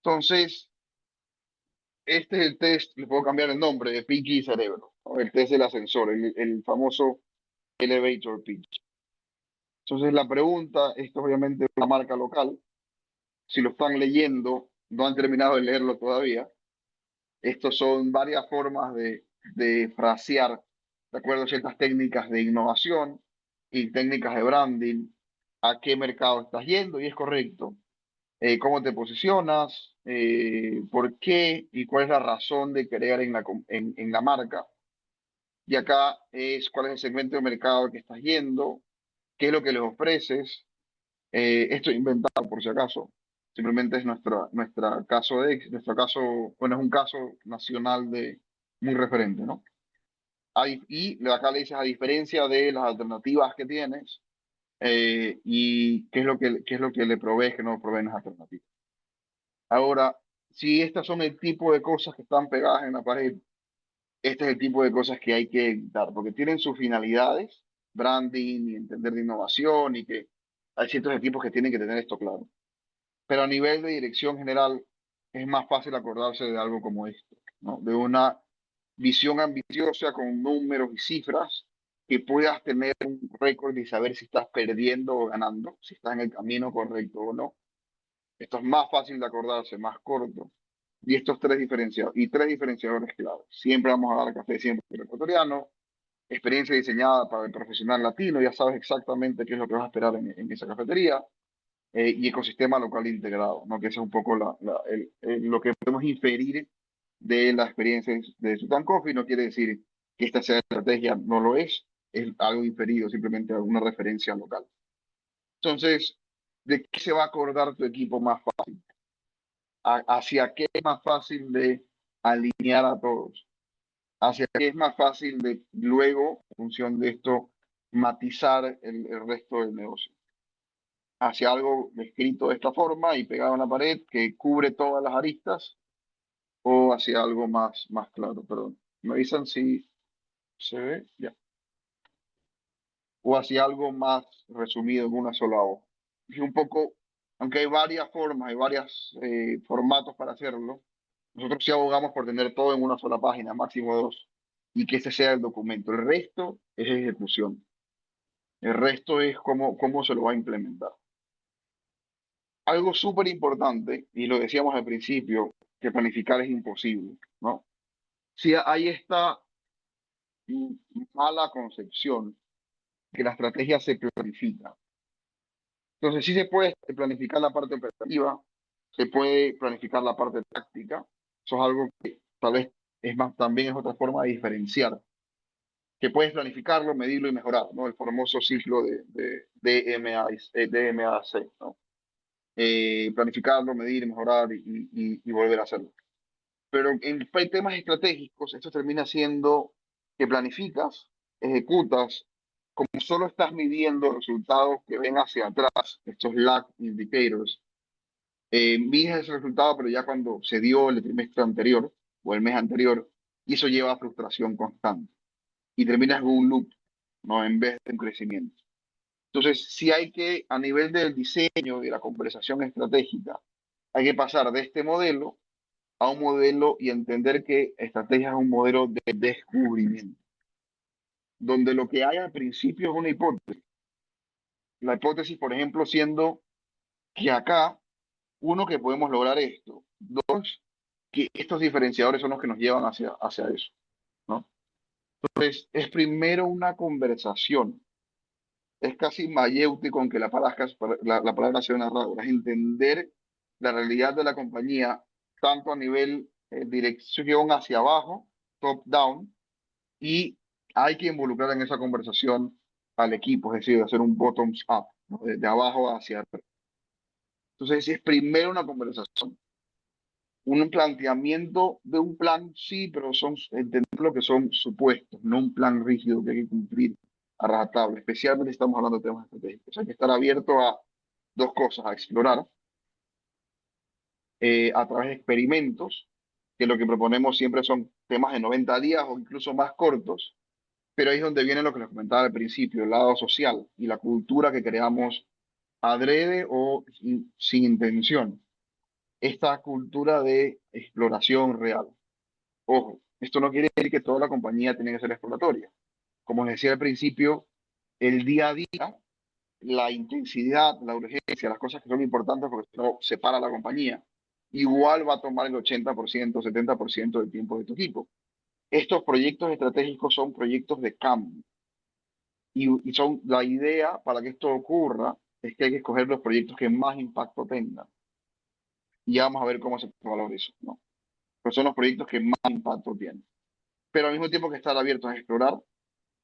Entonces, este es el test, le puedo cambiar el nombre, de Pinky y Cerebro, ¿no? El test del ascensor, el famoso elevator pitch. Entonces la pregunta, esto obviamente es una marca local, si lo están leyendo, no han terminado de leerlo todavía, estos son varias formas de frasear, de acuerdo a ciertas técnicas de innovación y técnicas de branding, a qué mercado estás yendo, y es correcto. Cómo te posicionas, por qué y cuál es la razón de creer en la marca. Y acá es cuál es el segmento de mercado que estás yendo, qué es lo que les ofreces. Esto es inventado por si acaso. Simplemente es nuestro caso, bueno, es un caso nacional muy referente, ¿no? Y acá le dices a diferencia de las alternativas que tienes, y qué es lo que le provees que no proveen las alternativas. Ahora, si estas son el tipo de cosas que están pegadas en la pared, este es el tipo de cosas que hay que evitar, porque tienen sus finalidades, branding y entender de innovación, y que hay ciertos equipos que tienen que tener esto claro. Pero a nivel de dirección general, es más fácil acordarse de algo como esto, ¿no? De una visión ambiciosa con números y cifras, que puedas tener un récord y saber si estás perdiendo o ganando, si estás en el camino correcto o no. Esto es más fácil de acordarse, más corto. Y estos tres diferenciadores claves. Siempre vamos a dar café siempre para el ecuatoriano, experiencia diseñada para el profesional latino, ya sabes exactamente qué es lo que vas a esperar en esa cafetería, y ecosistema local integrado, ¿no? Que ese es un poco lo que podemos inferir de la experiencia de Sultan Coffee. No quiere decir que esta sea estrategia, no lo es algo inferido, simplemente alguna referencia local. Entonces, ¿de qué se va a acordar tu equipo más fácil? ¿Hacia qué es más fácil de alinear a todos? ¿Hacia qué es más fácil de luego, en función de esto, matizar el resto del negocio? ¿Hacia algo escrito de esta forma y pegado en la pared que cubre todas las aristas, o hacia algo más claro? Perdón, me avisan si se ve, ya. O hacia algo más resumido en una sola hoja. Y un poco, aunque hay varias formas, hay varios formatos para hacerlo, nosotros sí abogamos por tener todo en una sola página, máximo dos, y que ese sea el documento. El resto es ejecución. El resto es cómo se lo va a implementar. Algo súper importante, y lo decíamos al principio, que planificar es imposible, ¿no? Si hay esta mala concepción que la estrategia se planifica. Entonces sí se puede planificar la parte operativa, se puede planificar la parte táctica. Eso es algo que tal vez también es otra forma de diferenciar, que puedes planificarlo, medirlo y mejorar, ¿no? El famoso ciclo de DMAC, ¿no? Planificarlo, medir, mejorar y volver a hacerlo. Pero en temas estratégicos, esto termina siendo que planificas, ejecutas, como solo estás midiendo resultados que ven hacia atrás, estos lag indicators. Mides ese resultado, pero ya cuando se dio el trimestre anterior o el mes anterior, y eso lleva a frustración constante. Y terminas con un loop, ¿no? En vez de un crecimiento. Entonces, si hay que, a nivel del diseño y de la conversación estratégica, hay que pasar de este modelo a un modelo y entender que estrategia es un modelo de descubrimiento, donde lo que hay al principio es una hipótesis. La hipótesis, por ejemplo, siendo que acá, uno, que podemos lograr esto; dos, que estos diferenciadores son los que nos llevan hacia eso, ¿no? Entonces, es primero una conversación. Es casi mayéutico, aunque la palabra sea una rara. Es entender la realidad de la compañía, tanto a nivel dirección hacia abajo, top down, y hay que involucrar en esa conversación al equipo, es decir, hacer un bottoms up, ¿no? De abajo hacia arriba. Entonces, es primero una conversación, un planteamiento de un plan, sí, pero entender lo que son supuestos, no un plan rígido que hay que cumplir a rajatabla. Especialmente si estamos hablando de temas estratégicos. Hay que estar abierto a dos cosas: a explorar a través de experimentos, que lo que proponemos siempre son temas de 90 días o incluso más cortos, pero ahí es donde viene lo que les comentaba al principio, el lado social y la cultura que creamos adrede o sin intención. Esta cultura de exploración real. Ojo, esto no quiere decir que toda la compañía tiene que ser exploratoria. Como les decía al principio, el día a día, la intensidad, la urgencia, las cosas que son importantes, porque no separa la compañía, igual va a tomar el 80%, 70% del tiempo de tu equipo. Estos proyectos estratégicos son proyectos de cambio, y son la idea para que esto ocurra es que hay que escoger los proyectos que más impacto tengan. Y ya vamos a ver cómo se valora eso, ¿no? Pero son los proyectos que más impacto tienen. Pero al mismo tiempo que estar abiertos a explorar,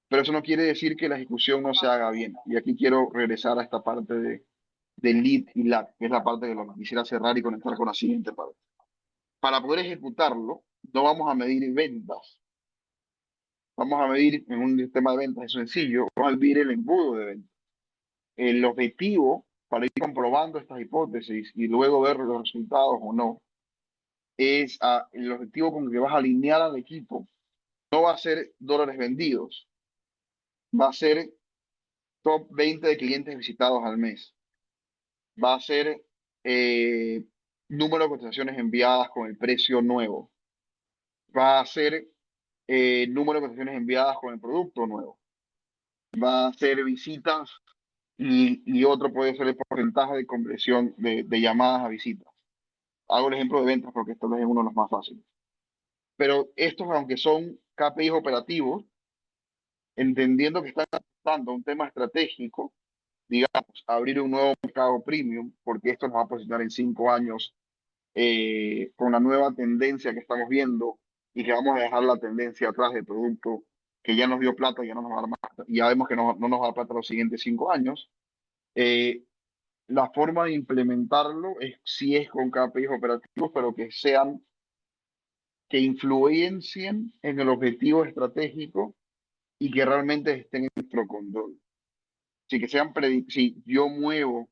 pero eso no quiere decir que la ejecución no se haga bien. Y aquí quiero regresar a esta parte de lead y lag, que es la parte que lo que quisiera cerrar y conectar con la siguiente parte. Para poder ejecutarlo, no vamos a medir ventas. Vamos a medir en un sistema de ventas, es sencillo, vamos a medir el embudo de ventas. El objetivo, para ir comprobando estas hipótesis y luego ver los resultados o no, el objetivo con el que vas a alinear al equipo. No va a ser dólares vendidos, va a ser top 20 de clientes visitados al mes, va a ser número de cotizaciones enviadas con el precio nuevo, va a ser número de cotizaciones enviadas con el producto nuevo. Va a ser visitas y otro puede ser el porcentaje de conversión de llamadas a visitas. Hago el ejemplo de ventas porque esto es uno de los más fáciles. Pero estos, aunque son KPIs operativos, entendiendo que están adaptando un tema estratégico, digamos, abrir un nuevo mercado premium, porque esto nos va a posicionar en 5 años con la nueva tendencia que estamos viendo y que vamos a dejar la tendencia atrás del producto que ya nos dio plata y ya no nos va a dar más, y ya vemos que no nos va a dar plata los siguientes 5 años. La forma de implementarlo sí es con KPIs operativos, pero que influencien en el objetivo estratégico y que realmente estén en nuestro control. Si que sean si yo muevo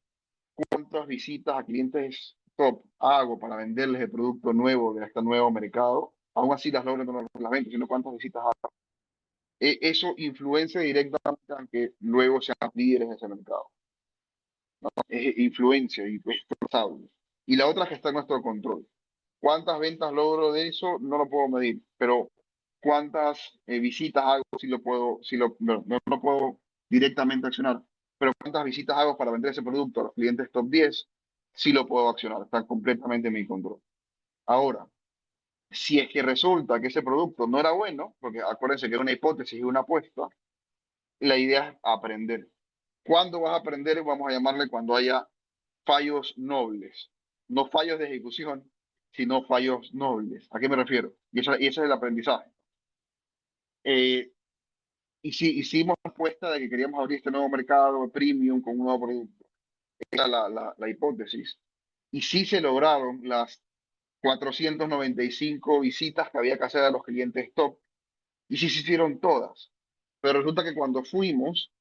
cuántas visitas a clientes top hago para venderles el producto nuevo de este nuevo mercado, aún así las logro no las vendo, sino cuántas visitas hago. Eso influencia directamente a que luego sean líderes de ese mercado. ¿No? Es influencia y es forzable. Y la otra es que está en nuestro control. ¿Cuántas ventas logro de eso? No lo puedo medir, pero cuántas visitas hago no puedo directamente accionar, pero cuántas visitas hago para vender ese producto a los clientes top 10, sí lo puedo accionar, está completamente en mi control. Ahora, si es que resulta que ese producto no era bueno, porque acuérdense que era una hipótesis y una apuesta, la idea es aprender. ¿Cuándo vas a aprender? Vamos a llamarle cuando haya fallos nobles, no fallos de ejecución, sino fallos nobles. ¿A qué me refiero? Y ese es el aprendizaje. Y sí, hicimos la apuesta de que queríamos abrir este nuevo mercado premium con un nuevo producto. Esa era la hipótesis. Y sí se lograron las 495 visitas que había que hacer a los clientes top. Y sí se hicieron todas. Pero resulta que cuando fuimos,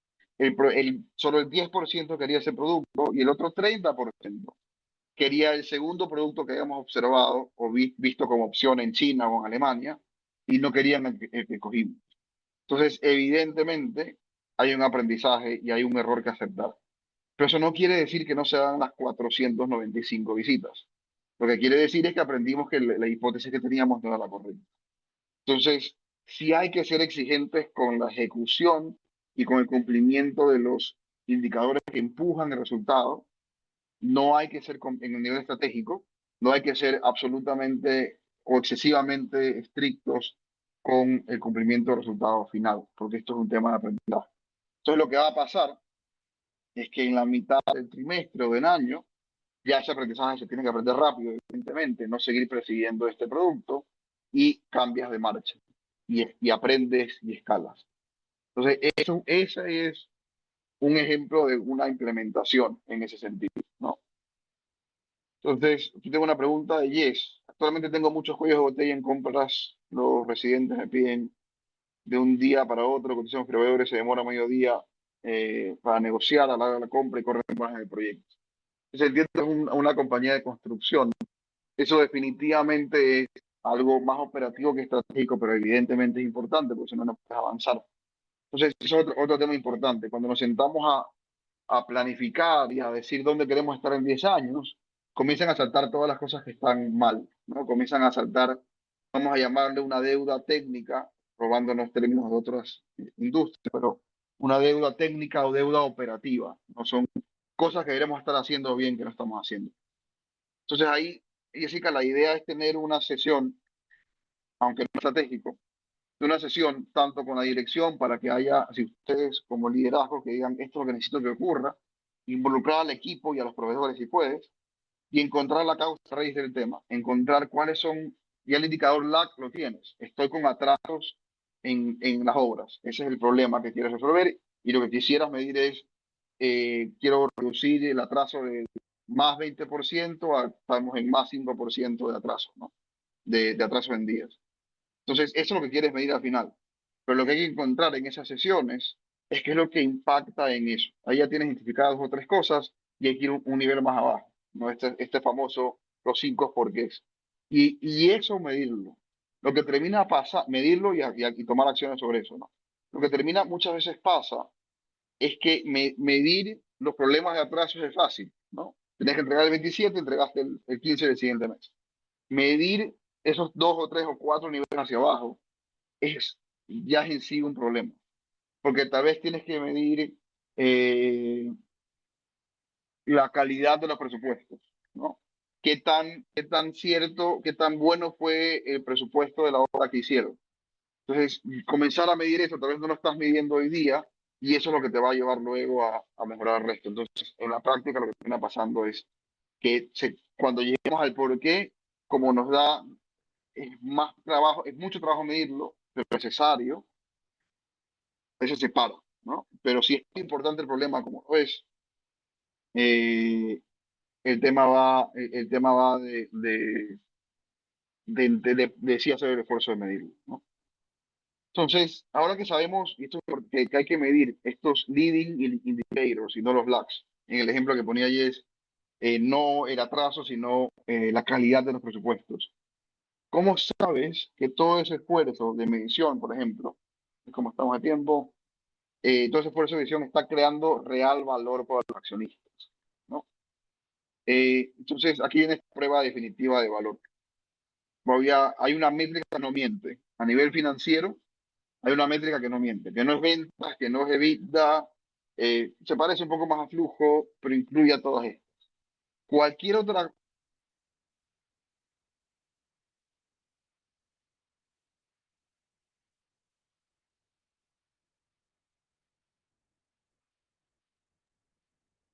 solo el 10% quería ese producto y el otro 30% quería el segundo producto que habíamos observado o visto como opción en China o en Alemania y no querían el que cogimos. Entonces, evidentemente, hay un aprendizaje y hay un error que aceptar. Pero eso no quiere decir que no se dan las 495 visitas. Lo que quiere decir es que aprendimos que la hipótesis que teníamos no era la correcta. Entonces, sí hay que ser exigentes con la ejecución y con el cumplimiento de los indicadores que empujan el resultado. No hay que ser en el nivel estratégico, no hay que ser absolutamente o excesivamente estrictos con el cumplimiento del resultado final, porque esto es un tema de aprendizaje. Entonces, lo que va a pasar es que en la mitad del trimestre o del año, ya ese aprendizaje se tiene que aprender rápido, evidentemente, no seguir persiguiendo este producto y cambias de marcha y aprendes y escalas. Entonces, ese es un ejemplo de una implementación en ese sentido, ¿no? Entonces, aquí tengo una pregunta de Yes. Actualmente tengo muchos cuellos de botella en compras. Los residentes me piden de un día para otro, cotización proveedores, se demora medio día para negociar a la compra y correr más en el proyecto. Se entiende que es una compañía de construcción. Eso definitivamente es algo más operativo que estratégico, pero evidentemente es importante porque si no, no puedes avanzar. Entonces, eso es otro tema importante. Cuando nos sentamos a planificar y a decir dónde queremos estar en 10 años, comienzan a saltar todas las cosas que están mal, ¿no? Comienzan a saltar, vamos a llamarle una deuda técnica, robándonos términos de otras industrias, pero una deuda técnica o deuda operativa, no son cosas que deberíamos estar haciendo bien que no estamos haciendo. Entonces ahí, Jessica, la idea es tener una sesión, aunque no estratégico, de una sesión tanto con la dirección para que haya, si ustedes como liderazgo que digan esto es lo que necesito que ocurra, involucrar al equipo y a los proveedores si puedes, y encontrar la causa raíz del tema, encontrar cuáles son, y el indicador lag lo tienes, estoy con atrasos en las obras, ese es el problema que quieres resolver y lo que quisieras medir es, quiero reducir el atraso de más 20% estamos en más 5% de atraso, ¿no? De atraso en días. Entonces, eso es lo que quieres medir al final. Pero lo que hay que encontrar en esas sesiones es qué es lo que impacta en eso. Ahí ya tienes identificadas 2 o 3 cosas y hay que ir un nivel más abajo, ¿no? Este famoso los 5 porqués. Y eso medirlo. Lo que termina pasa, medirlo y tomar acciones sobre eso, ¿no? Lo que termina muchas veces pasa es que medir los problemas de atraso es fácil, ¿no? Tienes que entregar el 27, entregaste el 15 del siguiente mes. Medir esos 2 o 3 o 4 niveles hacia abajo ya es en sí un problema, porque tal vez tienes que medir la calidad de los presupuestos, ¿no? Qué tan cierto, qué tan bueno fue el presupuesto de la obra que hicieron? Entonces, comenzar a medir eso, tal vez no lo estás midiendo hoy día y eso es lo que te va a llevar luego a mejorar el resto. Entonces, en la práctica lo que termina pasando es que cuando lleguemos al por qué, como nos da más trabajo, es mucho trabajo medirlo, pero es necesario, eso se para, ¿no? Pero si es importante el problema, como lo es, eh, el tema va de sí hacer el esfuerzo de medirlo, ¿no? Entonces, ahora que sabemos y esto que hay que medir estos leading indicators y no los lags, en el ejemplo que ponía Jess, no el atraso, sino la calidad de los presupuestos. ¿Cómo sabes que todo ese esfuerzo de medición, por ejemplo, como estamos a tiempo, todo ese esfuerzo de medición está creando real valor para los accionistas, ¿no? Entonces, aquí viene esta prueba definitiva de valor. Hay una métrica que no miente. A nivel financiero, hay una métrica que no miente, que no es ventas, que no es EBITDA, se parece un poco más a flujo, pero incluye a todas estas. Cualquier otra,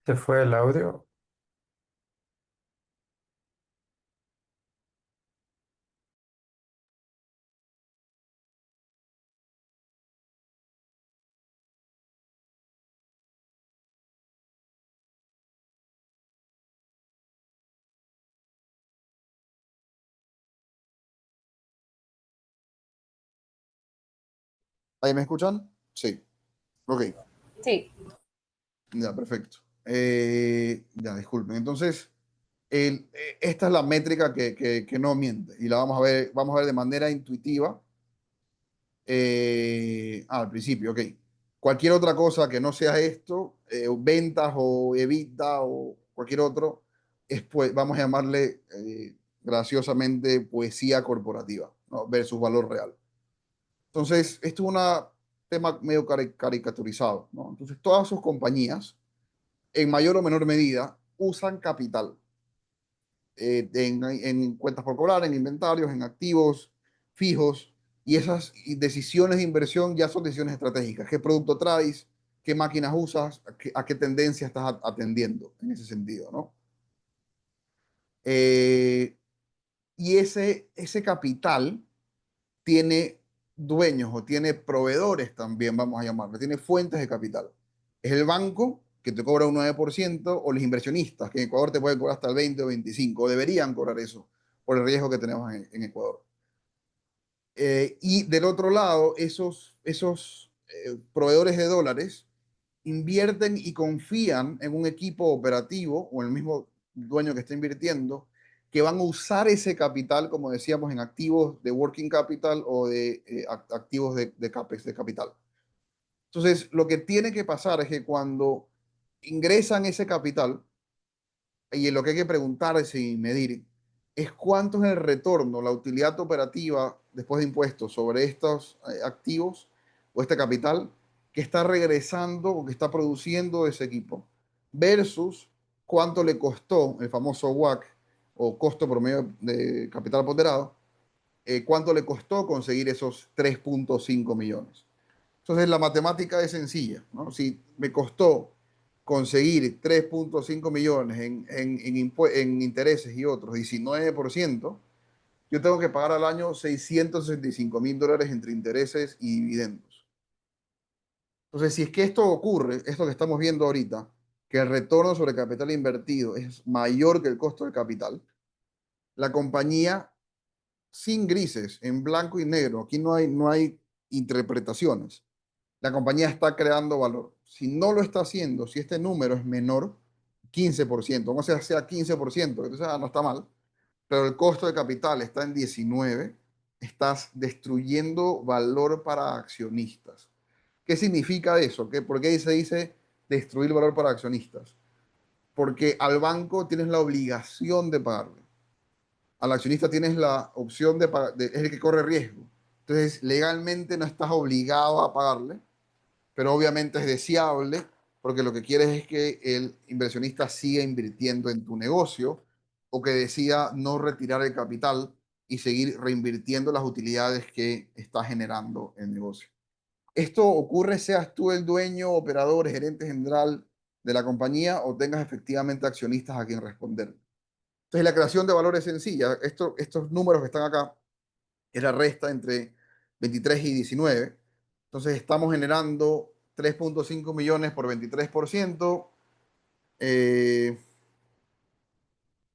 ¿Se fue el audio?
¿Ahí me escuchan? Sí. Ok,
Sí,
ya, perfecto. Ya, disculpen. Entonces, esta es la métrica que no miente y la vamos a ver de manera intuitiva al principio, ok. Cualquier otra cosa que no sea esto, ventas o evita o cualquier otro, pues, vamos a llamarle graciosamente poesía corporativa, ¿no? Versus valor real. Entonces, esto es un tema medio caricaturizado, ¿no? Entonces, todas sus compañías, en mayor o menor medida, usan capital en cuentas por cobrar, en inventarios, en activos fijos, y esas decisiones de inversión ya son decisiones estratégicas. ¿Qué producto traes? ¿Qué máquinas usas? ¿A qué tendencia estás atendiendo en ese sentido, ¿no? Eh, y ese capital tiene dueños o tiene proveedores también, vamos a llamarlo, tiene fuentes de capital. Es el banco que te cobra un 9% o los inversionistas, que en Ecuador te pueden cobrar hasta el 20 o 25, o deberían cobrar eso por el riesgo que tenemos en Ecuador. Y del otro lado, esos proveedores de dólares invierten y confían en un equipo operativo o en el mismo dueño que está invirtiendo, que van a usar ese capital, como decíamos, en activos de working capital o de activos de CAPEX, de capital. Entonces, lo que tiene que pasar es que cuando ingresan ese capital, y lo que hay que preguntarse y medir es cuánto es el retorno, la utilidad operativa después de impuestos sobre estos activos o este capital que está regresando o que está produciendo ese equipo versus cuánto le costó el famoso WACC o costo promedio de capital ponderado, cuánto le costó conseguir esos 3.5 millones. Entonces la matemática es sencilla, ¿no? Si me costó conseguir 3.5 millones en intereses y otros 19%, yo tengo que pagar al año $665,000 entre intereses y dividendos. Entonces, si es que esto ocurre, esto que estamos viendo ahorita, que el retorno sobre capital invertido es mayor que el costo del capital, la compañía sin grises, en blanco y negro, aquí no hay interpretaciones. La compañía está creando valor. Si no lo está haciendo, si este número es menor, 15%, vamos a sea 15%, entonces no está mal, pero el costo de capital está en 19, estás destruyendo valor para accionistas. ¿Qué significa eso? ¿Por qué se dice destruir valor para accionistas? Porque al banco tienes la obligación de pagarle. Al accionista tienes la opción de pagar, es el que corre riesgo. Entonces, legalmente no estás obligado a pagarle, pero obviamente es deseable porque lo que quieres es que el inversionista siga invirtiendo en tu negocio o que decida no retirar el capital y seguir reinvirtiendo las utilidades que está generando el negocio. Esto ocurre seas tú el dueño, operador, gerente general de la compañía o tengas efectivamente accionistas a quien responder. Entonces, la creación de valor es sencilla. Estos números que están acá es la resta entre 23 y 19. Entonces, estamos generando 3.5 millones por 23%. Eh,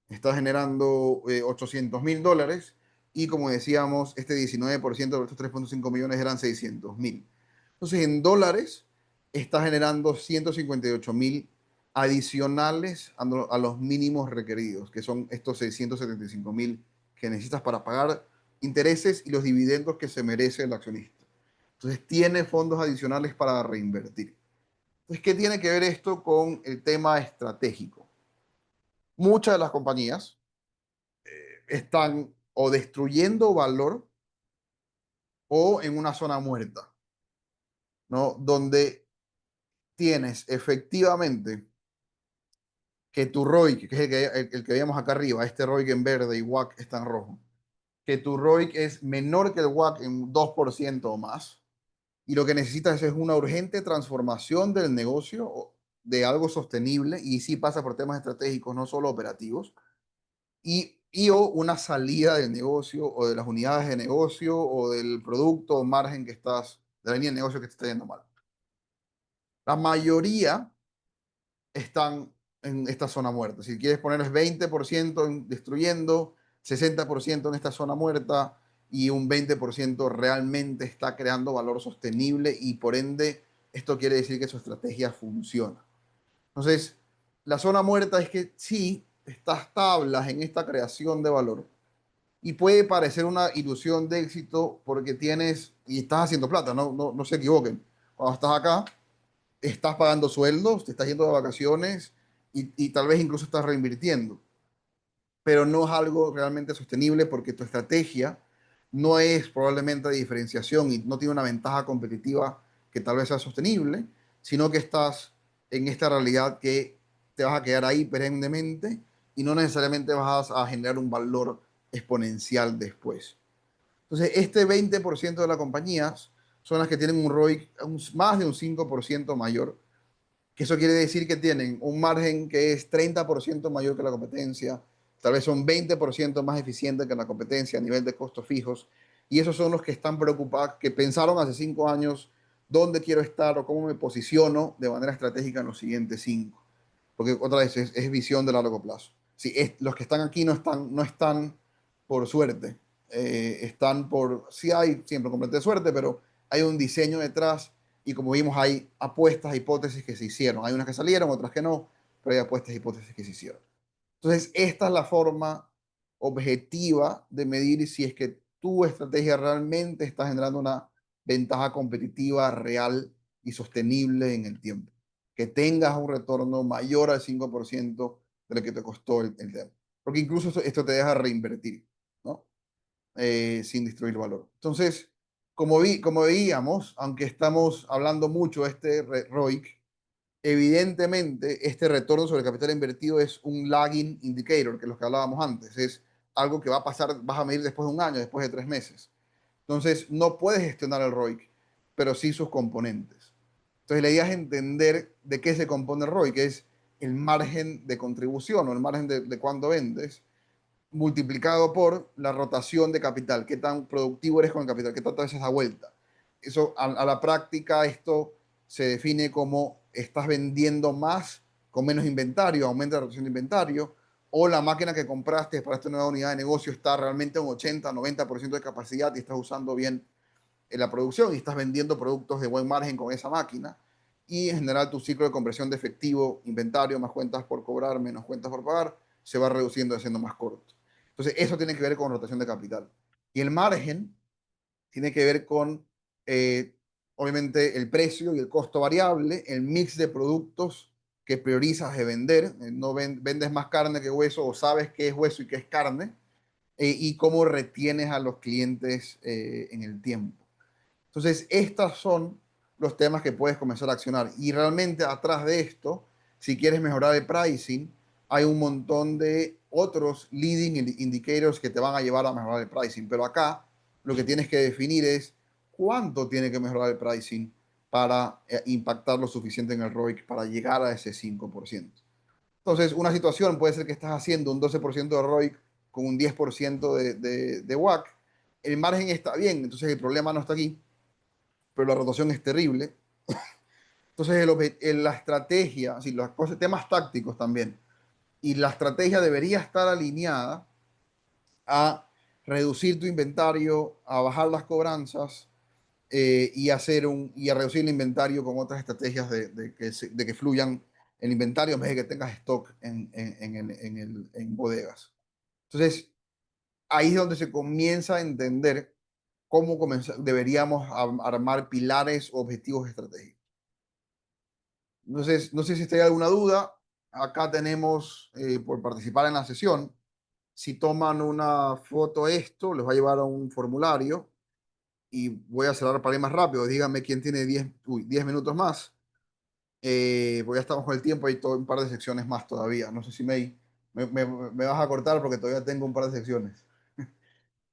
Está generando $800.000. Y como decíamos, este 19% de estos 3.5 millones eran 600.000. Entonces, en dólares, está generando 158.000 adicionales a los mínimos requeridos, que son estos 675.000 que necesitas para pagar intereses y los dividendos que se merece el accionista. Entonces, tiene fondos adicionales para reinvertir. Entonces, ¿qué tiene que ver esto con el tema estratégico? Muchas de las compañías están o destruyendo valor o en una zona muerta, ¿no? Donde tienes efectivamente que tu ROIC, que es el que veíamos acá arriba, este ROIC en verde y WACC está en rojo, que tu ROIC es menor que el WACC en 2% o más, y lo que necesitas es una urgente transformación del negocio de algo sostenible, y sí pasa por temas estratégicos, no solo operativos, o una salida del negocio o de las unidades de negocio o del producto o margen que estás, de la línea de negocio que te está yendo mal. La mayoría están en esta zona muerta. Si quieres ponerles 20% en destruyendo, 60% en esta zona muerta y un 20% realmente está creando valor sostenible y por ende esto quiere decir que su estrategia funciona. Entonces, la zona muerta es que sí, estas tablas en esta creación de valor y puede parecer una ilusión de éxito porque tienes y estás haciendo plata, no se equivoquen. Cuando estás acá, estás pagando sueldos, te estás yendo de vacaciones y tal vez incluso estás reinvirtiendo, pero no es algo realmente sostenible porque tu estrategia no es probablemente de diferenciación y no tiene una ventaja competitiva que tal vez sea sostenible, sino que estás en esta realidad que te vas a quedar ahí perennemente y no necesariamente vas a generar un valor exponencial después. Entonces, este 20% de las compañías son las que tienen un ROIC más de un 5% mayor, que eso quiere decir que tienen un margen que es 30% mayor que la competencia, tal vez son 20% más eficientes que la competencia a nivel de costos fijos, y esos son los que están preocupados, que pensaron hace 5 años dónde quiero estar o cómo me posiciono de manera estratégica en los siguientes 5, porque otra vez es visión de largo plazo. Sí, los que están aquí no están por suerte, están por, sí hay siempre componente de suerte, pero hay un diseño detrás y como vimos hay apuestas, hipótesis que se hicieron. Hay unas que salieron, otras que no, pero hay apuestas, hipótesis que se hicieron. Entonces, esta es la forma objetiva de medir si es que tu estrategia realmente está generando una ventaja competitiva real y sostenible en el tiempo. Que tengas un retorno mayor al 5% de lo que te costó el tema. Porque incluso esto te deja reinvertir, ¿no? Sin destruir valor. Entonces, como veíamos, aunque estamos hablando mucho de este ROIC, evidentemente este retorno sobre el capital invertido es un lagging indicator, que es lo que hablábamos antes, es algo que va a pasar, vas a medir después de un año, después de 3 meses. Entonces, no puedes gestionar el ROIC, pero sí sus componentes. Entonces, la idea es entender de qué se compone el ROIC, que es el margen de contribución o el margen de cuando vendes, multiplicado por la rotación de capital, qué tan productivo eres con el capital, qué tantas veces da vuelta. Eso a la práctica, esto se define como estás vendiendo más con menos inventario, aumenta la rotación de inventario, o la máquina que compraste para esta nueva unidad de negocio está realmente un 80-90% de capacidad y estás usando bien en la producción y estás vendiendo productos de buen margen con esa máquina. Y en general tu ciclo de conversión de efectivo, inventario, más cuentas por cobrar, menos cuentas por pagar, se va reduciendo, haciendo más corto. Entonces, eso tiene que ver con rotación de capital. Y el margen tiene que ver con, obviamente, el precio y el costo variable, el mix de productos que priorizas de vender. No vendes más carne que hueso o sabes qué es hueso y qué es carne. y cómo retienes a los clientes en el tiempo. Entonces, estos son los temas que puedes comenzar a accionar. Y realmente atrás de esto, si quieres mejorar el pricing, hay un montón de otros leading indicators que te van a llevar a mejorar el pricing. Pero acá lo que tienes que definir es cuánto tiene que mejorar el pricing para impactar lo suficiente en el ROIC para llegar a ese 5%. Entonces, una situación puede ser que estás haciendo un 12% de ROIC con un 10% de WACC. El margen está bien, entonces el problema no está aquí, pero la rotación es terrible. Entonces, la estrategia, así, los temas tácticos también, y la estrategia debería estar alineada a reducir tu inventario, a bajar las cobranzas y a reducir el inventario con otras estrategias de que fluyan el inventario en vez de que tengas stock en bodegas. Entonces, ahí es donde se comienza a entender cómo deberíamos armar pilares o objetivos estratégicos. Entonces, no sé si hay alguna duda. Acá tenemos, por participar en la sesión, si toman una foto esto, les va a llevar a un formulario y voy a cerrar para ir más rápido. Díganme quién tiene 10 minutos más. Porque ya estamos con el tiempo y todo un par de secciones más todavía. No sé si me vas a cortar porque todavía tengo un par de secciones.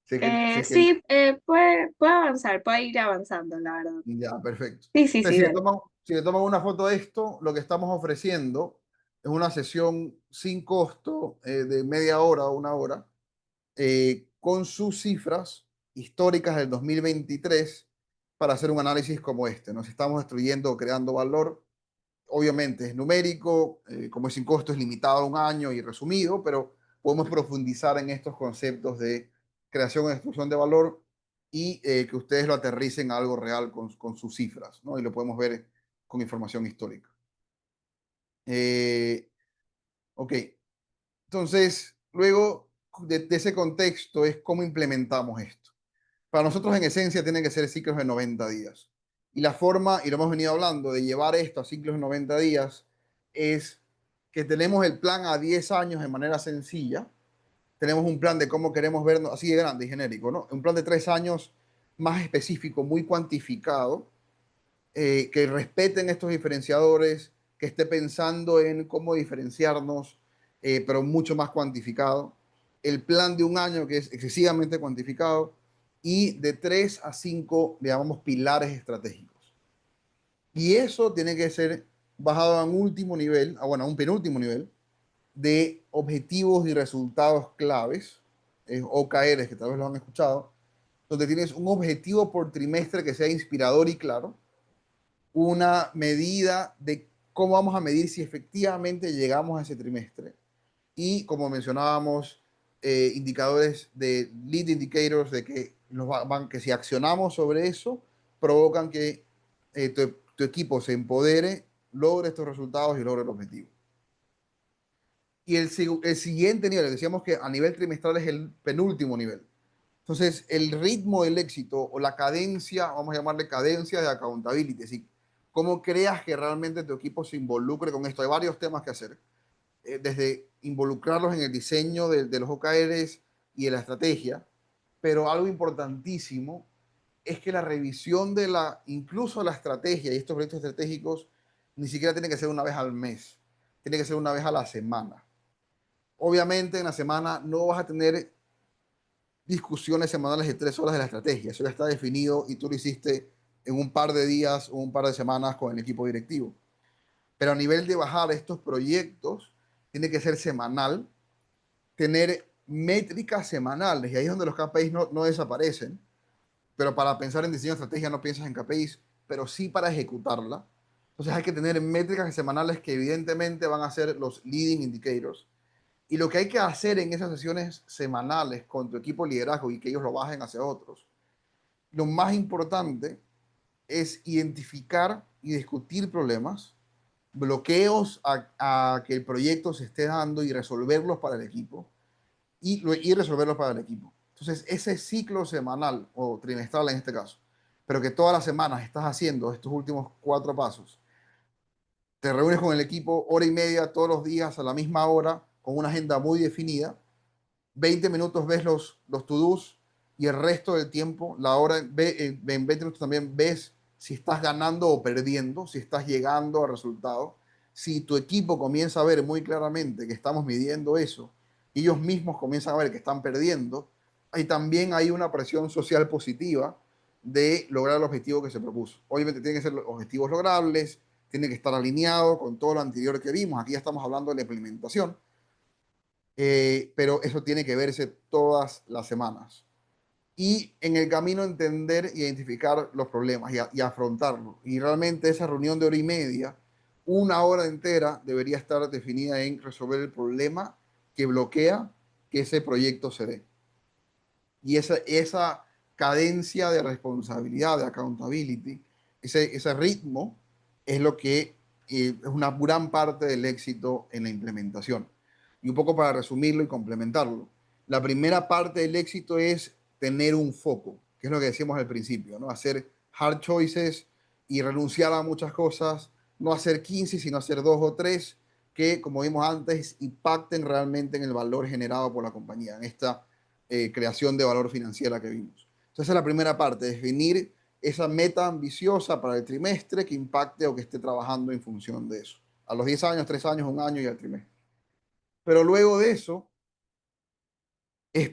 Sé que
Sí, puede avanzar, puede ir avanzando, la verdad.
ya, perfecto.
Sí, sí,
Entonces,
sí, dale.
si le toman una foto de esto, lo que estamos ofreciendo es una sesión sin costo de media hora o una hora con sus cifras históricas del 2023 para hacer un análisis como este. Nos estamos destruyendo o creando valor. Obviamente es numérico, como es sin costo, es limitado a un año y resumido, pero podemos profundizar en estos conceptos de creación y destrucción de valor y que ustedes lo aterricen a algo real con sus cifras, ¿no? Y lo podemos ver con información histórica. Eh, ok, entonces, luego de ese contexto es cómo implementamos esto. Para nosotros, en esencia, tienen que ser ciclos de 90 días. Y la forma, y lo hemos venido hablando, de llevar esto a ciclos de 90 días es que tenemos el plan a 10 años de manera sencilla. Tenemos un plan de cómo queremos vernos, así de grande y genérico, ¿no? Un plan de 3 años más específico, muy cuantificado, que respeten estos diferenciadores, que esté pensando en cómo diferenciarnos, pero mucho más cuantificado. El plan de un año que es excesivamente cuantificado y de 3 a 5, le llamamos pilares estratégicos. Y eso tiene que ser bajado a un último nivel, bueno, a un penúltimo nivel de objetivos y resultados claves, OKRs, que tal vez lo han escuchado, donde tienes un objetivo por trimestre que sea inspirador y claro, una medida de cómo vamos a medir si efectivamente llegamos a ese trimestre. Y como mencionábamos, indicadores de lead indicators de que, que si accionamos sobre eso, provocan que tu equipo se empodere, logre estos resultados y logre el objetivo. Y el siguiente nivel, decíamos que a nivel trimestral es el penúltimo nivel. Entonces, el ritmo del éxito o la cadencia, vamos a llamarle cadencia de accountability, es decir, cómo creas que realmente tu equipo se involucre con esto. Hay varios temas que hacer, desde involucrarlos en el diseño de los OKRs y de la estrategia, pero algo importantísimo es que la revisión incluso la estrategia y estos proyectos estratégicos, ni siquiera tiene que ser una vez al mes, tiene que ser una vez a la semana. Obviamente en la semana no vas a tener discusiones semanales de 3 horas de la estrategia. Eso ya está definido y tú lo hiciste en un par de días o un par de semanas con el equipo directivo. Pero a nivel de bajar estos proyectos, tiene que ser semanal, tener métricas semanales. Y ahí es donde los KPIs no desaparecen. Pero para pensar en diseño de estrategia no piensas en KPIs, pero sí para ejecutarla. Entonces hay que tener métricas semanales que evidentemente van a ser los leading indicators. Y lo que hay que hacer en esas sesiones semanales con tu equipo de liderazgo y que ellos lo bajen hacia otros, lo más importante es identificar y discutir problemas, bloqueos a que el proyecto se esté dando y resolverlos para el equipo y resolverlos para el equipo. Entonces, ese ciclo semanal o trimestral en este caso, pero que todas las semanas estás haciendo estos últimos 4 pasos, te reúnes con el equipo hora y media todos los días a la misma hora, con una agenda muy definida, 20 minutos ves los to-dos y el resto del tiempo, en 20 minutos también ves si estás ganando o perdiendo, si estás llegando a resultados. Si tu equipo comienza a ver muy claramente que estamos midiendo eso, y ellos mismos comienzan a ver que están perdiendo, ahí también hay una presión social positiva de lograr el objetivo que se propuso. Obviamente tienen que ser objetivos logrables, tiene que estar alineado con todo lo anterior que vimos. Aquí ya estamos hablando de la implementación, pero eso tiene que verse todas las semanas. Y en el camino entender e identificar los problemas y afrontarlos. Y realmente esa reunión de hora y media, una hora entera, debería estar definida en resolver el problema que bloquea que ese proyecto se dé. Y esa cadencia de responsabilidad, de accountability, ese ritmo es lo que es una gran parte del éxito en la implementación. Y un poco para resumirlo y complementarlo, la primera parte del éxito es tener un foco, que es lo que decíamos al principio, ¿no? Hacer hard choices y renunciar a muchas cosas, no hacer 15, sino hacer 2 o 3 que, como vimos antes, impacten realmente en el valor generado por la compañía, en esta creación de valor financiera que vimos. Entonces, esa es la primera parte, definir esa meta ambiciosa para el trimestre que impacte o que esté trabajando en función de eso. A los 10 años, 3 años, 1 año y al trimestre. Pero luego de eso, es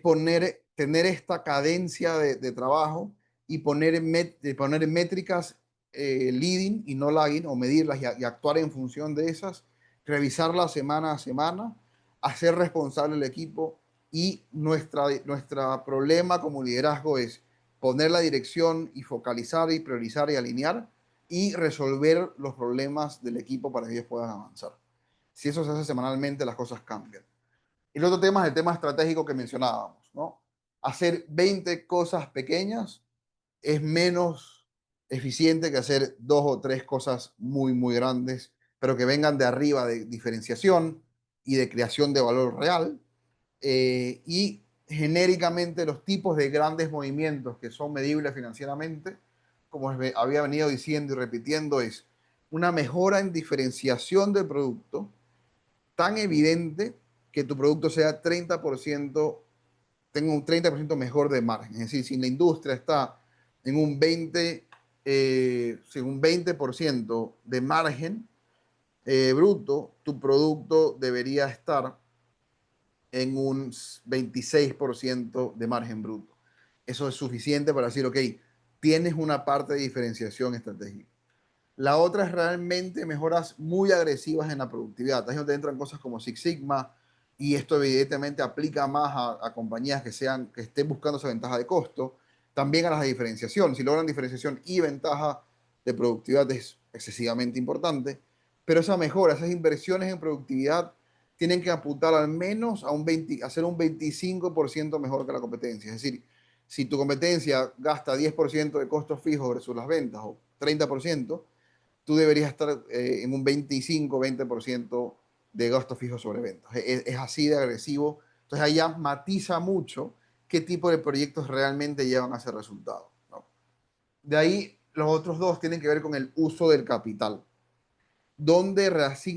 tener esta cadencia de trabajo y poner métricas leading y no lagging, o medirlas y actuar en función de esas, revisarlas semana a semana, hacer responsable el equipo. Y nuestra problema como liderazgo es poner la dirección y focalizar y priorizar y alinear y resolver los problemas del equipo para que ellos puedan avanzar. Si eso se hace semanalmente, las cosas cambian. Y el otro tema es el tema estratégico que mencionábamos, ¿no? Hacer 20 cosas pequeñas es menos eficiente que hacer 2 o 3 cosas muy, muy grandes, pero que vengan de arriba, de diferenciación y de creación de valor real. Y genéricamente los tipos de grandes movimientos que son medibles financieramente, como había venido diciendo y repitiendo, es una mejora en diferenciación del producto tan evidente que tu producto sea 30%, tenga un 30% mejor de margen. Es decir, si la industria está en un 20% de margen bruto, tu producto debería estar en un 26% de margen bruto. Eso es suficiente para decir, ok, tienes una parte de diferenciación estratégica. La otra es realmente mejoras muy agresivas en la productividad. Ahí es donde entran cosas como Six Sigma, y esto evidentemente aplica más a compañías que estén buscando esa ventaja de costo, también a las de diferenciación. Si logran diferenciación y ventaja de productividad es excesivamente importante, pero esa mejora, esas inversiones en productividad tienen que apuntar al menos a ser un 25% mejor que la competencia. Es decir, si tu competencia gasta 10% de costos fijos versus las ventas o 30%, tú deberías estar en un 25-20% de gastos fijos sobre ventas. Es así de agresivo. Entonces, ahí ya matiza mucho qué tipo de proyectos realmente llevan a ese resultado, ¿no? De ahí, los otros dos tienen que ver con el uso del capital, donde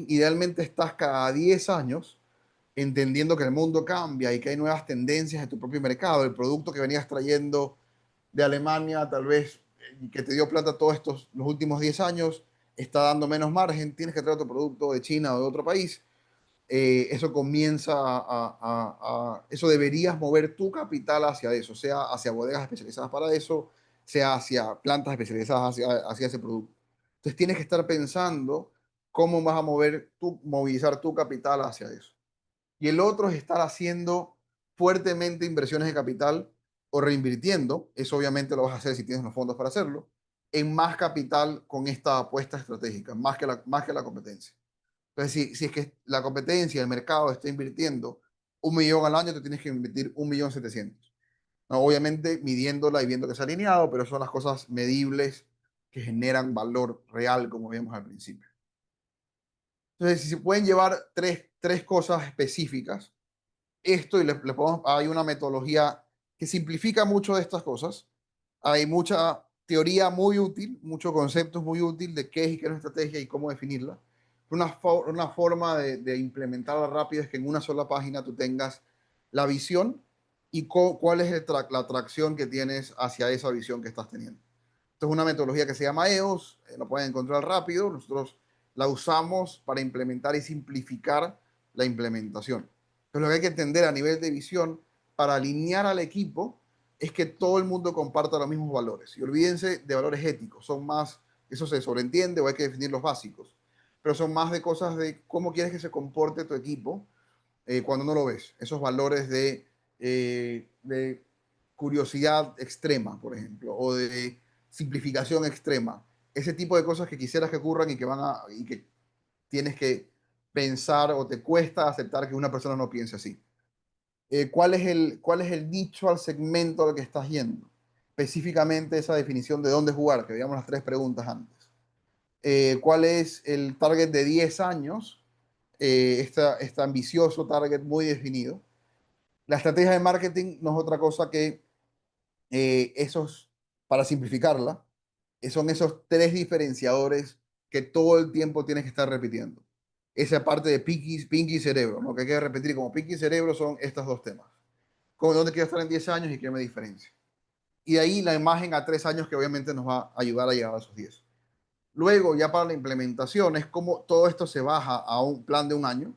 idealmente estás cada 10 años entendiendo que el mundo cambia y que hay nuevas tendencias en tu propio mercado. El producto que venías trayendo de Alemania, tal vez, que te dio plata todos los últimos 10 años, está dando menos margen, tienes que traer otro producto de China o de otro país. Eso comienza eso deberías mover tu capital hacia eso, sea hacia bodegas especializadas para eso, sea hacia plantas especializadas hacia ese producto. Entonces tienes que estar pensando cómo vas a movilizar tu capital hacia eso. Y el otro es estar haciendo fuertemente inversiones de capital o reinvirtiendo, eso obviamente lo vas a hacer si tienes los fondos para hacerlo, en más capital con esta apuesta estratégica, más que la competencia. Entonces, si es que la competencia, el mercado está invirtiendo 1 millón al año, tú tienes que invertir 1.700.000. No, obviamente midiéndola y viendo que es alineado, pero son las cosas medibles que generan valor real, como vimos al principio. Entonces, si se pueden llevar tres cosas específicas, esto, y hay una metodología que simplifica mucho de estas cosas. Hay mucha teoría muy útil, muchos conceptos muy útil de qué es y qué es una estrategia y cómo definirla. Una forma de implementarla rápido es que en una sola página tú tengas la visión y cuál es la atracción que tienes hacia esa visión que estás teniendo. Esto es una metodología que se llama EOS, lo pueden encontrar rápido. Nosotros la usamos para implementar y simplificar la implementación. Pero lo que hay que entender a nivel de visión para alinear al equipo es que todo el mundo comparta los mismos valores. Y olvídense de valores éticos, son más, eso se sobreentiende o hay que definir los básicos, pero son más de cosas de cómo quieres que se comporte tu equipo cuando no lo ves. Esos valores de curiosidad extrema, por ejemplo, o de simplificación extrema. Ese tipo de cosas que quisieras que ocurran y que tienes que pensar o te cuesta aceptar que una persona no piense así. ¿Cuál es el nicho al segmento al que estás yendo? Específicamente esa definición de dónde jugar, que veíamos las tres preguntas antes. ¿Cuál es el target de 10 años? Este ambicioso target muy definido. La estrategia de marketing no es otra cosa que para simplificarla, son esos tres diferenciadores que todo el tiempo tienes que estar repitiendo. Esa parte de Pinky y Cerebro, ¿no? Que hay que repetir como Pinky y Cerebro son estos dos temas. ¿Cómo, dónde quiero estar en 10 años y qué me diferencia? Y de ahí la imagen a 3 años que obviamente nos va a ayudar a llegar a esos 10. Luego, ya para la implementación, es cómo todo esto se baja a un plan de un año,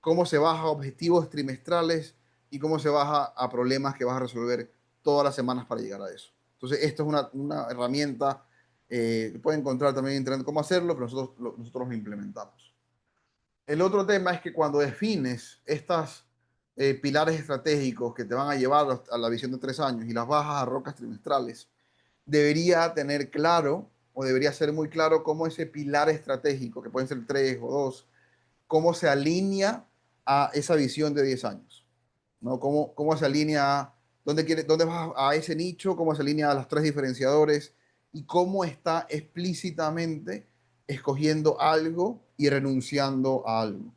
cómo se baja a objetivos trimestrales y cómo se baja a problemas que vas a resolver todas las semanas para llegar a eso. Entonces, esto es una herramienta que pueden encontrar también en internet cómo hacerlo, pero nosotros lo implementamos. El otro tema es que cuando defines estos pilares estratégicos que te van a llevar a la visión de 3 años y las bajas a rocas trimestrales, debería tener claro o debería ser muy claro cómo ese pilar estratégico, que pueden ser 3 o 2, cómo se alinea a esa visión de 10 años, ¿no? Cómo se alinea a dónde vas a ese nicho, cómo se alinea a los tres diferenciadores y cómo está explícitamente escogiendo algo y renunciando a algo.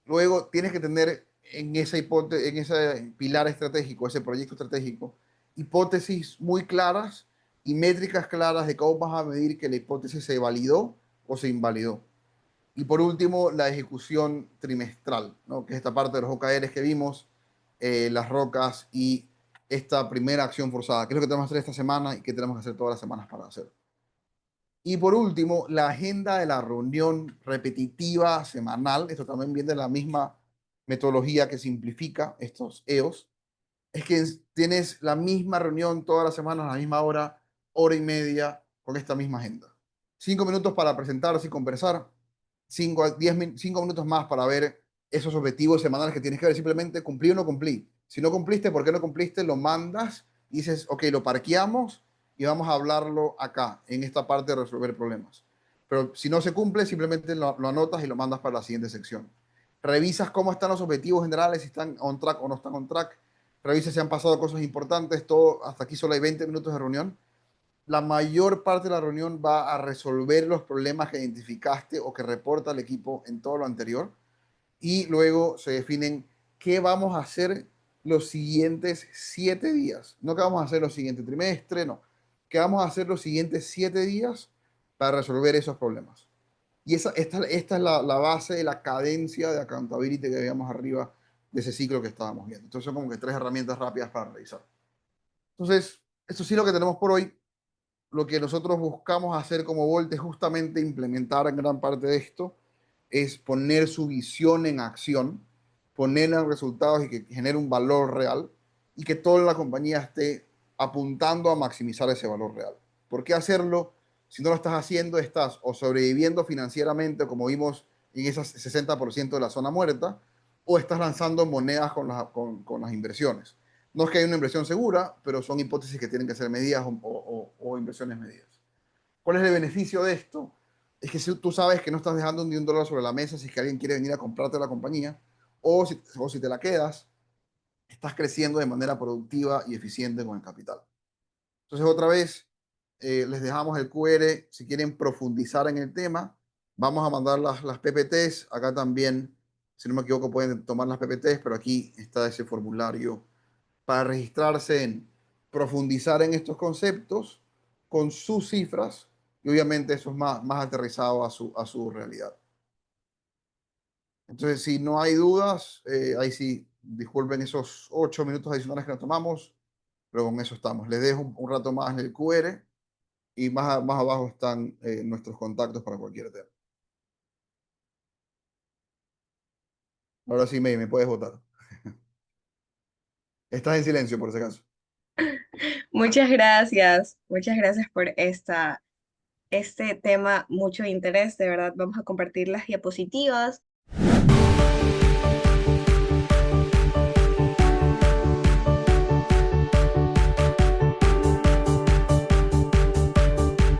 Luego tienes que tener en esa hipótesis, en ese pilar estratégico, ese proyecto estratégico, hipótesis muy claras y métricas claras de cómo vas a medir que la hipótesis se validó o se invalidó. Y por último, la ejecución trimestral, ¿no? Que es esta parte de los OKRs que vimos, las rocas y esta primera acción forzada, que es lo que tenemos que hacer esta semana y que tenemos que hacer todas las semanas para hacer. Y por último, la agenda de la reunión repetitiva semanal, esto también viene de la misma metodología que simplifica estos EOS, es que tienes la misma reunión todas las semanas a la misma hora, hora y media, con esta misma agenda. 5 minutos para presentarse y conversar, 5 minutos más para ver esos objetivos semanales que tienes que ver, simplemente cumplí o no cumplí. Si no cumpliste, ¿por qué no cumpliste? Lo mandas y dices, ok, lo parqueamos y vamos a hablarlo acá, en esta parte de resolver problemas. Pero si no se cumple, simplemente lo anotas y lo mandas para la siguiente sección. Revisas cómo están los objetivos generales, si están on track o no están on track. Revisa si han pasado cosas importantes. Todo, hasta aquí solo hay 20 minutos de reunión. La mayor parte de la reunión va a resolver los problemas que identificaste o que reporta el equipo en todo lo anterior. Y luego se definen qué vamos a hacer los siguientes 7 días. No qué vamos a hacer los siguientes trimestres, no. ¿Qué vamos a hacer los siguientes 7 días para resolver esos problemas? Y esta es la base de la cadencia de accountability que veíamos arriba de ese ciclo que estábamos viendo. Entonces son como que 3 herramientas rápidas para revisar. Entonces, esto sí lo que tenemos por hoy. Lo que nosotros buscamos hacer como Volt es justamente implementar en gran parte de esto, es poner su visión en acción, ponerla en resultados y que genere un valor real y que toda la compañía esté apuntando a maximizar ese valor real. ¿Por qué hacerlo? Si no lo estás haciendo, estás o sobreviviendo financieramente, como vimos en ese 60% de la zona muerta, o estás lanzando monedas con las inversiones. No es que haya una inversión segura, pero son hipótesis que tienen que ser medidas o inversiones medidas. ¿Cuál es el beneficio de esto? Es que si tú sabes que no estás dejando ni un dólar sobre la mesa si es que alguien quiere venir a comprarte la compañía, o si te la quedas, estás creciendo de manera productiva y eficiente con el capital. Entonces, otra vez, les dejamos el QR si quieren profundizar en el tema. Vamos a mandar las PPTs. Acá también, si no me equivoco, pueden tomar las PPTs, pero aquí está ese formulario para registrarse en profundizar en estos conceptos con sus cifras y obviamente eso es más aterrizado a su realidad. Entonces, si no hay dudas, ahí sí Disculpen esos 8 minutos adicionales que nos tomamos, pero con eso estamos. Les dejo un rato más el QR y más abajo están nuestros contactos para cualquier tema. Ahora sí, May, me puedes votar. Estás en silencio, por si acaso.
muchas gracias por este tema, mucho interés, de verdad, vamos a compartir las diapositivas.